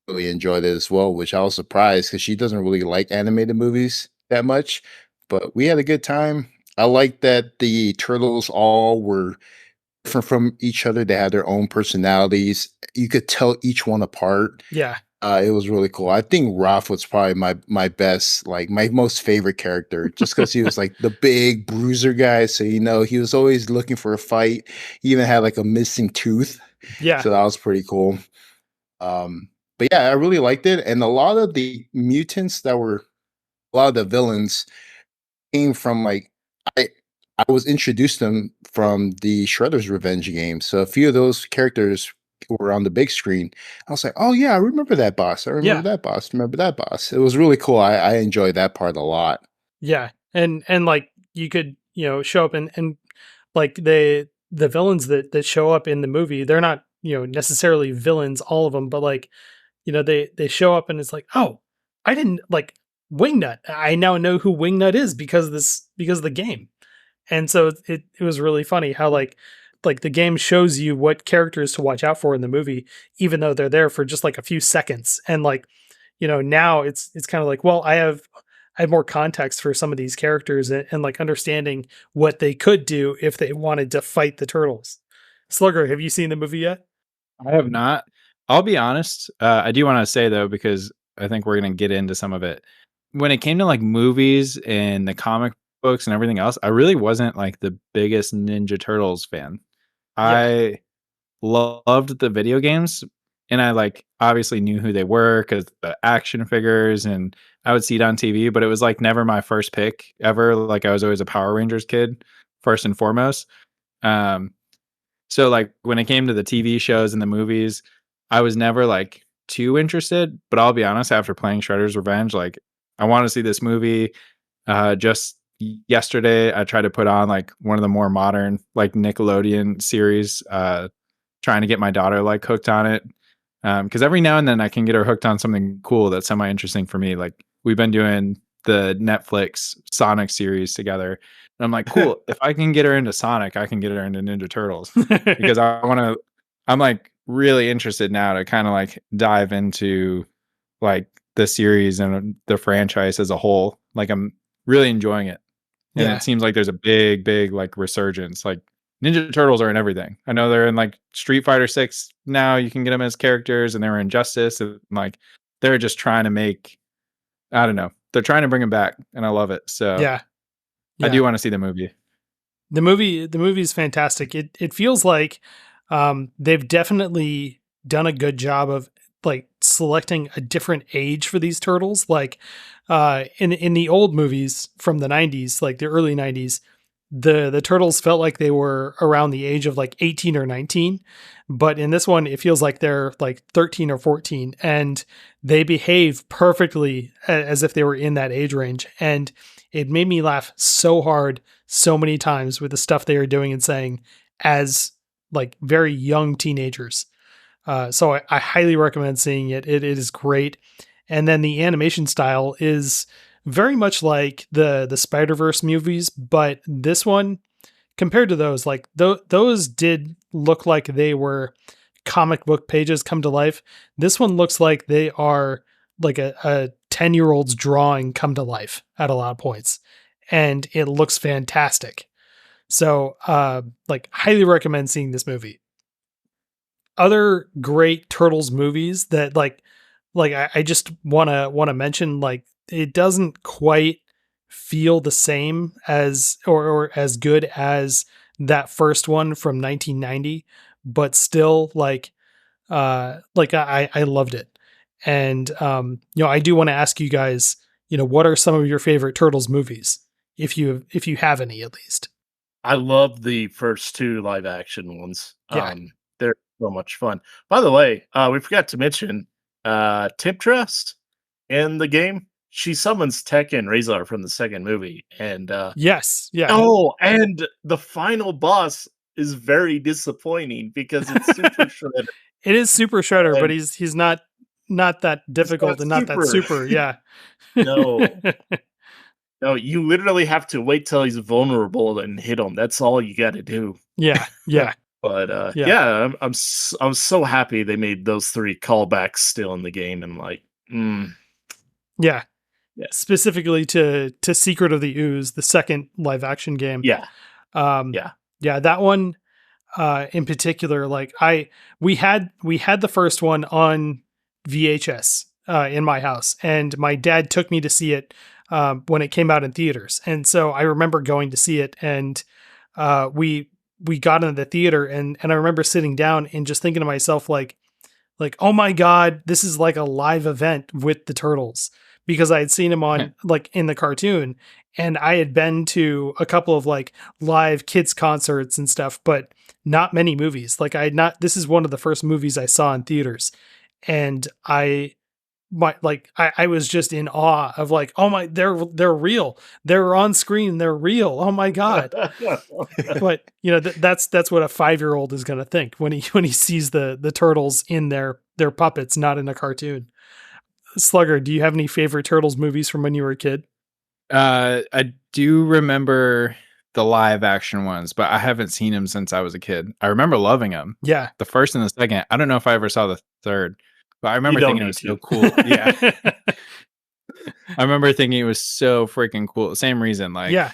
really enjoyed it as well, which I was surprised because she doesn't really like animated movies that much. But we had a good time. I like that the turtles all were different from each other. They had their own personalities. You could tell each one apart. Yeah. It was really cool. I think Raph was probably my best, like my most favorite character, just because he was like the big bruiser guy. So he was always looking for a fight. He even had like a missing tooth. Yeah. So that was pretty cool. But yeah, I really liked it. And a lot of the a lot of the villains came from like I I was introduced them from the Shredder's Revenge game. So a few of those characters were on the big screen. I was like, oh yeah, I remember that boss. I remember that boss. Remember that boss. It was really cool. I enjoyed that part a lot. Yeah. And like you could, show up and like the villains that show up in the movie, they're not, necessarily villains, all of them, but like, they show up and it's like, oh, I didn't like Wingnut. I now know who Wingnut is because of the game. And so it was really funny how like the game shows you what characters to watch out for in the movie, even though they're there for just like a few seconds. And like, now it's kind of like, well, I have more context for some of these characters and like understanding what they could do if they wanted to fight the turtles. Slugger, have you seen the movie yet? I have not. I'll be honest. I do want to say though, because I think we're going to get into some of it. When it came to like movies and the comic books and everything else, I really wasn't like the biggest Ninja Turtles fan. I loved the video games, and I like obviously knew who they were because the action figures, and I would see it on TV, but it was like never my first pick ever. Like I was always a Power Rangers kid first and foremost. So like when it came to the TV shows and the movies, I was never like too interested, but I'll be honest, after playing Shredder's Revenge, like I want to see this movie. Just yesterday I tried to put on like one of the more modern like Nickelodeon series, trying to get my daughter like hooked on it. Because every now and then I can get her hooked on something cool that's semi interesting for me. Like we've been doing the Netflix Sonic series together. And I'm like, cool, if I can get her into Sonic, I can get her into Ninja Turtles. Because I'm like really interested now to kind of like dive into like the series and the franchise as a whole. Like I'm really enjoying it. And it seems like there's a big like resurgence. Like Ninja Turtles are in everything. I know they're in like Street Fighter 6 now. You can get them as characters, and they were in Justice, and like they're just trying to make, I don't know, they're trying to bring them back, and I love it. So yeah. I do want to see the movie. The movie is fantastic. It feels like they've definitely done a good job of like selecting a different age for these turtles. Like in the old movies from the 90s, like the early 90s, the turtles felt like they were around the age of like 18 or 19, but in this one it feels like they're like 13 or 14, and they behave perfectly as if they were in that age range. And it made me laugh so hard so many times with the stuff they were doing and saying as like very young teenagers. So I highly recommend seeing it. It is great. And then the animation style is very much like the Spider-Verse movies, but this one, compared to those, like those did look like they were comic book pages come to life. This one looks like they are like a 10-year-old's drawing come to life at a lot of points, and it looks fantastic. So like highly recommend seeing this movie. Other great Turtles movies that like like I just wanna mention, like, it doesn't quite feel the same as or as good as that first one from 1990, but still like I loved it. And I do want to ask you guys, what are some of your favorite Turtles movies, if you have any at least? I love the first two live action ones. Yeah. They're so much fun. By the way, we forgot to mention Temptress in the game. She summons Tech and Razor from the second movie, and Yes. Yeah. and the final boss is very disappointing because it's Super Shredder. It is Super Shredder, but And he's not that difficult and not that super. Yeah. No. No, you literally have to wait till he's vulnerable and hit him. That's all you got to do. Yeah. Yeah. But Yeah. yeah, I'm so happy they made those three callbacks still in the game, and like, Yeah. Yeah. Specifically to Secret of the Ooze, the second live action game. yeah, Yeah, that one in particular, like we had the first one on VHS in my house, and my dad took me to see it when it came out in theaters. And so I remember going to see it, and we got into the theater, and I remember sitting down and just thinking to myself, like, oh my God, this is like a live event with the Turtles, because I had seen him on like in the cartoon, and I had been to a couple of like live kids concerts and stuff, but not many movies. Like this is one of the first movies I saw in theaters. And I was just in awe of like, oh my, they're real. They're on screen. They're real. Oh my God. But that's what a 5-year-old is going to think when he sees the Turtles in their puppets, not in a cartoon. Slugger, do you have any favorite Turtles movies from when you were a kid? I do remember the live action ones, but I haven't seen them since I was a kid. I remember loving them. Yeah. The first and the second. I don't know if I ever saw the third, but I remember You don't thinking it need was to. so cool. Yeah. I remember thinking it was so freaking cool. Same reason. Like, Yeah.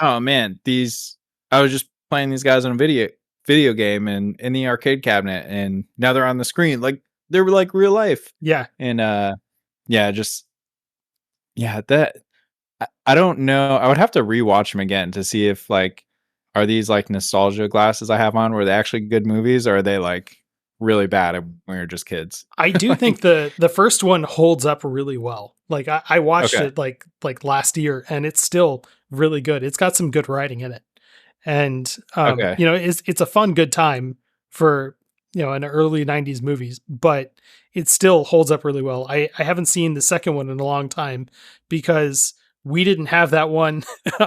oh man, I was just playing these guys on a video game and in the arcade cabinet, and now they're on the screen. Like, they were like real life. Yeah. And that I don't know. I would have to rewatch them again to see if like, are these like nostalgia glasses I have on? Were they actually good movies, or are they like really bad when we were just kids? I do think the first one holds up really well. Like I watched Okay. it like last year, and it's still really good. It's got some good writing in it. And Okay. it's a fun, good time for an early 90s movies, but it still holds up really well. I haven't seen the second one in a long time because we didn't have that one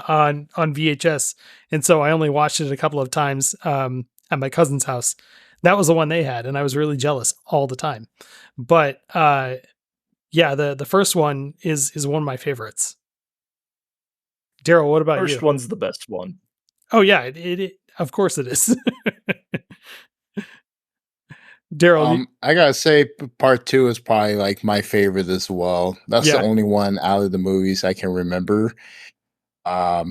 on VHS, and so I only watched it a couple of times at my cousin's house. That was the one they had, and I was really jealous all the time. But yeah, the first one is one of my favorites. Darryl, what about First you? one's the best one. Oh yeah, it of course it is. Darryl, I gotta say, part 2 is probably like my favorite as well. That's Yeah. the only one out of the movies I can remember. I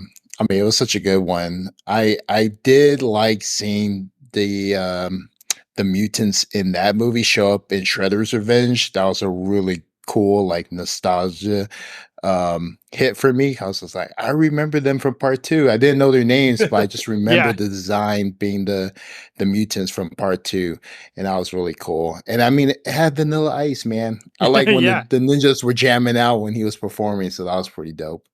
mean, it was such a good one. I did like seeing the mutants in that movie show up in Shredder's Revenge. That was a really cool like nostalgia hit for me. I was just like, I remember them from part 2. I didn't know their names, but I just remember Yeah. the design being the mutants from part 2, and that was really cool. And I mean, it had Vanilla Ice, man. I like when Yeah. the ninjas were jamming out when he was performing, so that was pretty dope.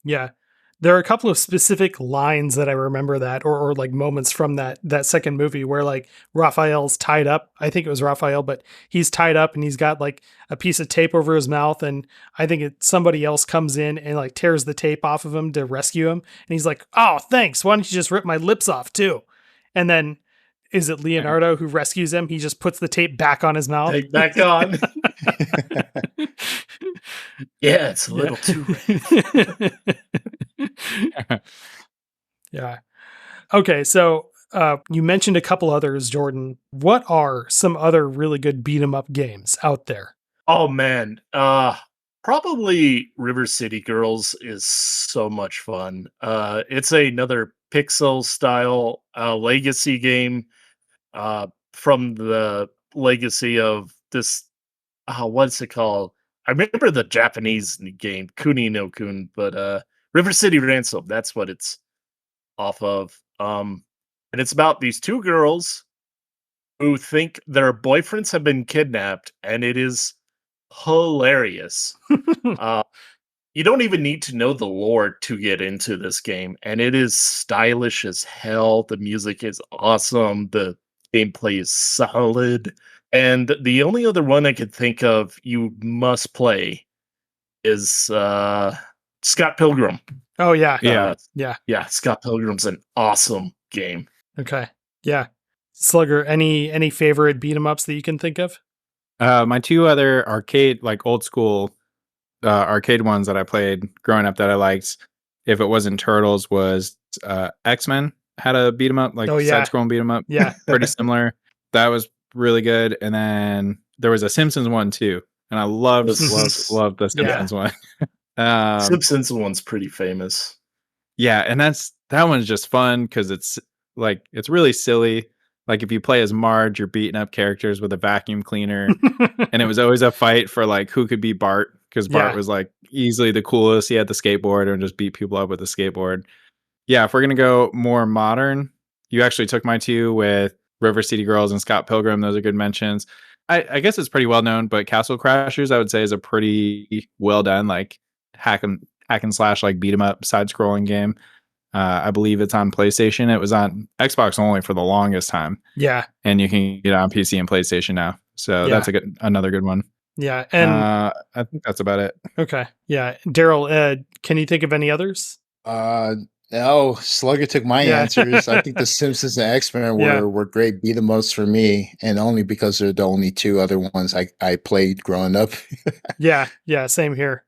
Yeah. There are a couple of specific lines that I remember that, or like moments from that second movie where like Raphael's tied up. I think it was Raphael, but he's tied up and he's got like a piece of tape over his mouth. And I think somebody else comes in and like tears the tape off of him to rescue him. And he's like, oh, thanks. Why don't you just rip my lips off too? And then is it Leonardo who rescues him? He just puts the tape back on his mouth. Take back on. Yeah, it's a little too Yeah. Okay, so you mentioned a couple others, Jordan. What are some other really good beat 'em up games out there? Oh man, probably River City Girls is so much fun. It's another pixel style legacy game from the legacy of this what's it called? I remember the Japanese game, Kuni no Kun, but River City Ransom, that's what it's off of. And it's about these two girls who think their boyfriends have been kidnapped, and it is hilarious. You don't even need to know the lore to get into this game, and it is stylish as hell. The music is awesome. The gameplay is solid. And the only other one I could think of you must play is Scott Pilgrim. Oh yeah. Yeah. Yeah, Scott Pilgrim's an awesome game. Okay. Yeah. Slugger, any favorite beat 'em ups that you can think of? My two other arcade, like old school arcade ones that I played growing up that I liked, if it wasn't Turtles, was X-Men had a beat 'em up, like side-scrolling beat 'em up. Yeah. Pretty similar. That was really good. And then there was a Simpsons one too. And I loved the Simpsons one. Simpsons one's pretty famous. Yeah, and that one's just fun because it's really silly. Like if you play as Marge, you're beating up characters with a vacuum cleaner, and it was always a fight for like who could be Bart, because Bart was like easily the coolest. He had the skateboard and just beat people up with the skateboard. Yeah, if we're gonna go more modern, you actually took my two with River City Girls and Scott Pilgrim. Those are good mentions. I guess it's pretty well known, but Castle Crashers I would say is a pretty well done like hack and slash like beat 'em up side scrolling game. I believe it's on PlayStation. It was on Xbox only for the longest time. Yeah. And you can get it on PC and PlayStation now. So that's another good one. Yeah. And I think that's about it. Okay. Yeah. Daryl, can you think of any others? No, Slugger took my answers. I think The Simpsons and X-Men were great beat 'em ups for me, and only because they're the only two other ones I played growing up. Yeah. Same here.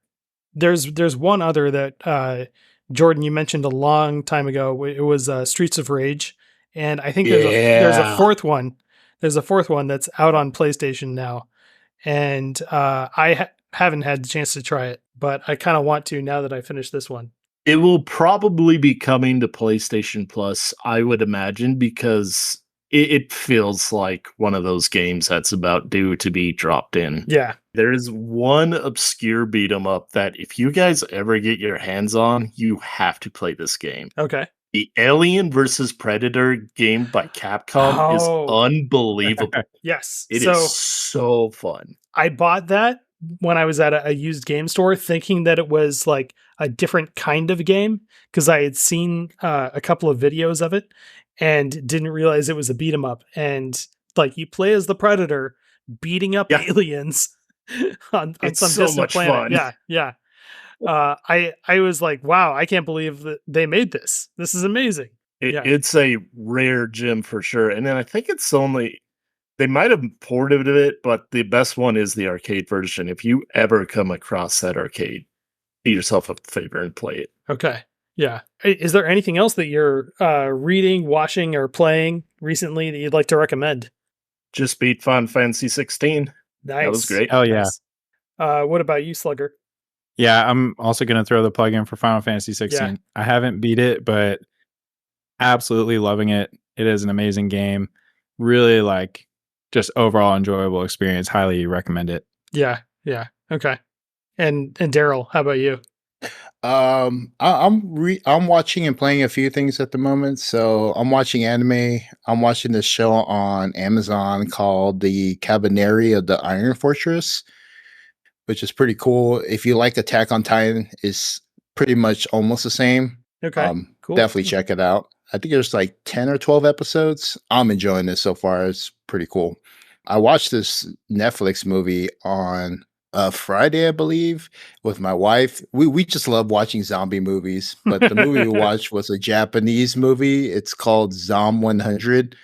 There's one other that Jordan, you mentioned a long time ago. It was Streets of Rage, and I think there's a fourth one. There's a fourth one that's out on PlayStation now, and I haven't had the chance to try it, but I kind of want to now that I finished this one. It will probably be coming to PlayStation Plus, I would imagine, because it feels like one of those games that's about due to be dropped in. Yeah. There is one obscure beat 'em up that if you guys ever get your hands on, you have to play this game. Okay. The Alien vs. Predator game by Capcom is unbelievable. Yes. It is so fun. I bought that when I was at a used game store thinking that it was like a different kind of game because I had seen a couple of videos of it and didn't realize it was a beat 'em up. And like you play as the Predator beating up aliens on some so distant much planet. fun. Yeah. I was like, wow, I can't believe that they made this. This is amazing. It's a rare gem for sure. And then I think it's only, they might have ported it, but the best one is the arcade version. If you ever come across that arcade, do yourself a favor and play it. Okay. Yeah. Is there anything else that you're reading, watching, or playing recently that you'd like to recommend? Just beat Final Fantasy 16. Nice. That was great. Oh yeah. Nice. What about you, Slugger? Yeah, I'm also going to throw the plug in for Final Fantasy 16. Yeah. I haven't beat it, but absolutely loving it. It is an amazing game. Really like just overall enjoyable experience. Highly recommend it. Yeah. Okay. And Daryl, how about you? I'm watching and playing a few things at the moment. So I'm watching anime. I'm watching this show on Amazon called The Cabaneri of the Iron Fortress, which is pretty cool. If you like Attack on Titan, it's pretty much almost the same. Okay, cool. Definitely check it out. I think there's like 10 or 12 episodes. I'm enjoying this so far. It's pretty cool. I watched this Netflix movie on Friday, I believe, with my wife. We just love watching zombie movies, but the movie we watched was a Japanese movie. It's called Zom 100.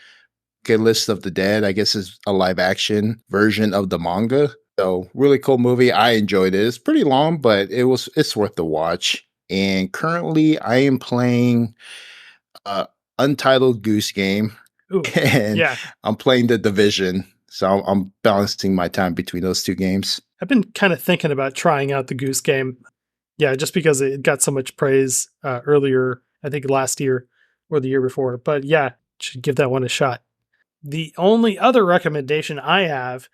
Good List of the Dead. I guess is a live action version of the manga. So really cool movie. I enjoyed it. It's pretty long, but it's worth the watch. And currently I am playing Untitled Goose Game. Ooh, and yeah. I'm playing The Division. So I'm balancing my time between those two games. I've been kind of thinking about trying out the Goose Game. Yeah, just because it got so much praise earlier, I think last year or the year before. But yeah, should give that one a shot. The only other recommendation I have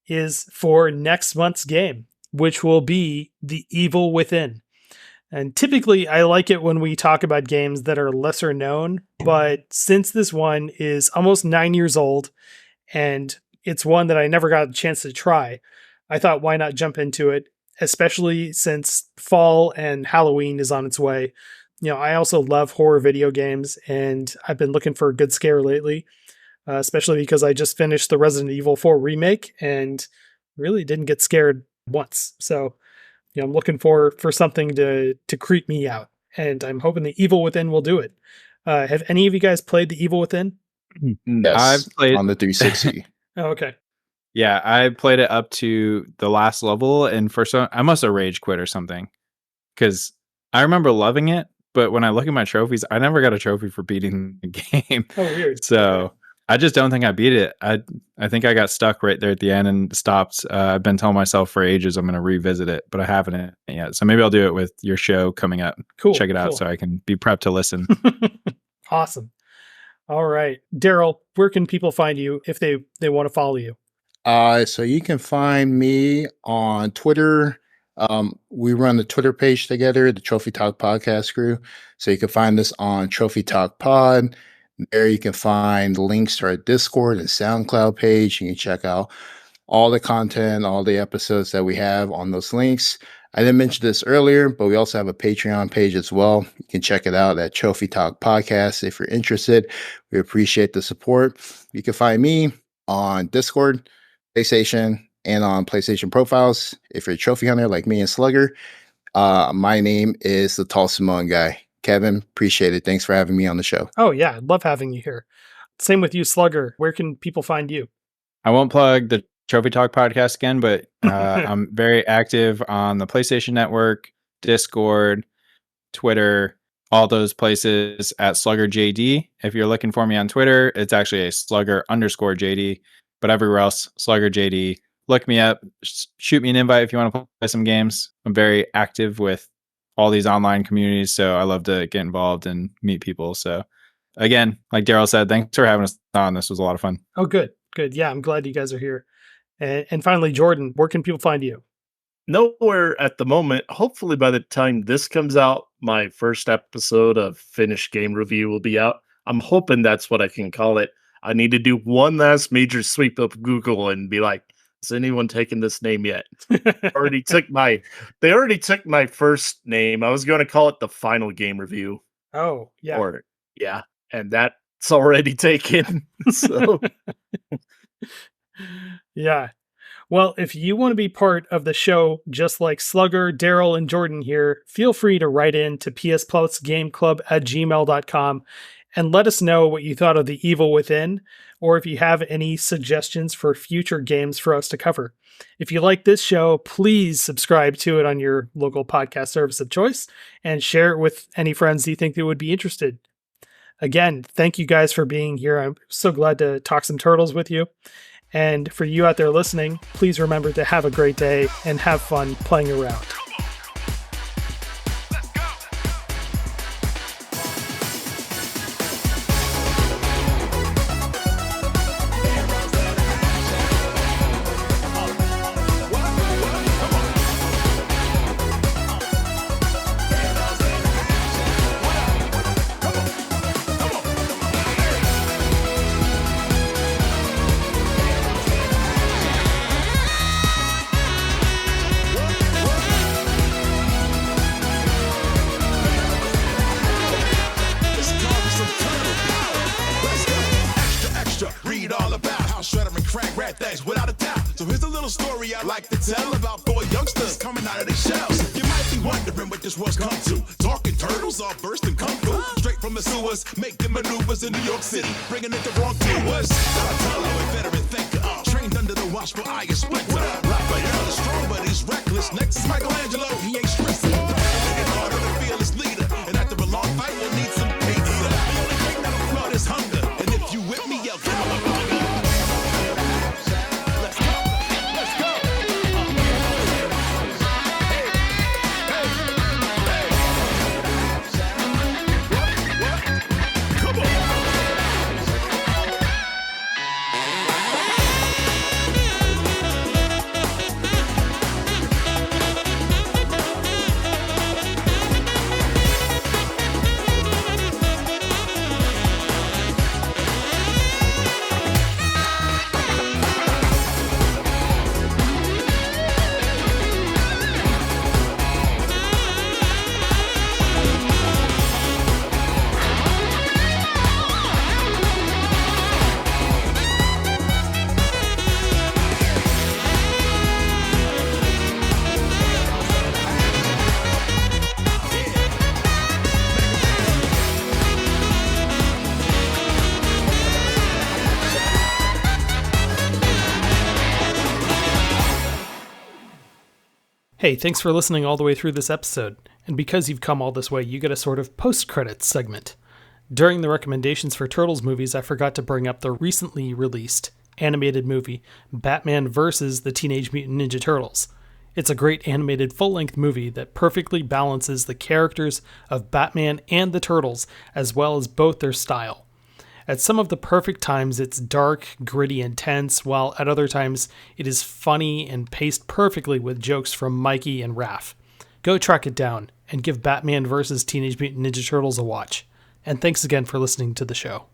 is for next month's game, which will be The Evil Within. And typically I like it when we talk about games that are lesser known, but since this one is almost 9 years old and it's one that I never got a chance to try, I thought why not jump into it, especially since fall and Halloween is on its way. You know, I also love horror video games and I've been looking for a good scare lately, especially because I just finished the Resident Evil 4 remake and really didn't get scared once. So, you know, I'm looking for something to creep me out, and I'm hoping The Evil Within will do it. Have any of you guys played The Evil Within? Yes, I've played on the 360. Oh, okay. Yeah, I played it up to the last level, and I must have rage quit or something, because I remember loving it, but when I look at my trophies, I never got a trophy for beating the game. Oh, weird. So I just don't think I beat it. I think I got stuck right there at the end and stopped. I've been telling myself for ages I'm going to revisit it, but I haven't yet. So maybe I'll do it with your show coming up. Cool. Check it out cool. so I can be prepped to listen. Awesome. All right. Darryl, where can people find you if they want to follow you? So you can find me on Twitter. We run the Twitter page together, the Trophy Talk Podcast crew. So you can find us on Trophy Talk Pod. There you can find links to our Discord and SoundCloud page. You can check out all the content, all the episodes that we have on those links. I didn't mention this earlier, but we also have a Patreon page as well. You can check it out at Trophy Talk Podcast if you're interested. We appreciate the support. You can find me on Discord, PlayStation, and on PlayStation Profiles. If you're a trophy hunter like me and Slugger, my name is the Tall Samoan Guy. Kevin, appreciate it. Thanks for having me on the show. Oh, yeah. I'd love having you here. Same with you, Slugger. Where can people find you? I won't plug the Trophy Talk podcast again, but I'm very active on the PlayStation Network, Discord, Twitter, all those places at SluggerJD. If you're looking for me on Twitter, it's actually a Slugger_JD, but everywhere else, SluggerJD. Look me up, shoot me an invite if you want to play some games. I'm very active with all these online communities, so I love to get involved and meet people. So again, like Darryl said, thanks for having us on. This was a lot of fun. Oh, good. Good. Yeah, I'm glad you guys are here. And finally, Jordan, where can people find you? Nowhere at the moment. Hopefully by the time this comes out, my first episode of Finished Game Review will be out. I'm hoping that's what I can call it. I need to do one last major sweep of Google and be like, has anyone taken this name yet? They already took my first name. I was going to call it The Final Game Review. Oh, yeah. And that's already taken. So yeah. Well, if you want to be part of the show, just like Slugger, Darryl, and Jordan here, feel free to write in to psplusgameclub@gmail.com and let us know what you thought of The Evil Within, or if you have any suggestions for future games for us to cover. If you like this show, please subscribe to it on your local podcast service of choice and share it with any friends you think that would be interested. Again, thank you guys for being here. I'm so glad to talk some turtles with you. And for you out there listening, please remember to have a great day and have fun playing around. Without a doubt. So here's a little story I like to tell about four youngsters coming out of their shells. You might be wondering what this world's come to. Talking turtles all bursting kung fu. Straight from the sewers, making maneuvers in New York City, bringing it the wrong viewers. Donatello, a veteran thinker, trained under the watchful eye of Splinter. Raphael is strong, but he's reckless. Next is Michelangelo, he ain't stressing. Working harder than fearless leader, and after a long fight, we'll need some pizza. The only thing that'll flood is hunger, and if you with me, yell, come on. Hey, thanks for listening all the way through this episode. And because you've come all this way, you get a sort of post-credits segment. During the recommendations for Turtles movies, I forgot to bring up the recently released animated movie, Batman vs. the Teenage Mutant Ninja Turtles. It's a great animated full-length movie that perfectly balances the characters of Batman and the Turtles, as well as both their style. At some of the perfect times, it's dark, gritty, and tense, while at other times, it is funny and paced perfectly with jokes from Mikey and Raph. Go track it down and give Batman vs. Teenage Mutant Ninja Turtles a watch. And thanks again for listening to the show.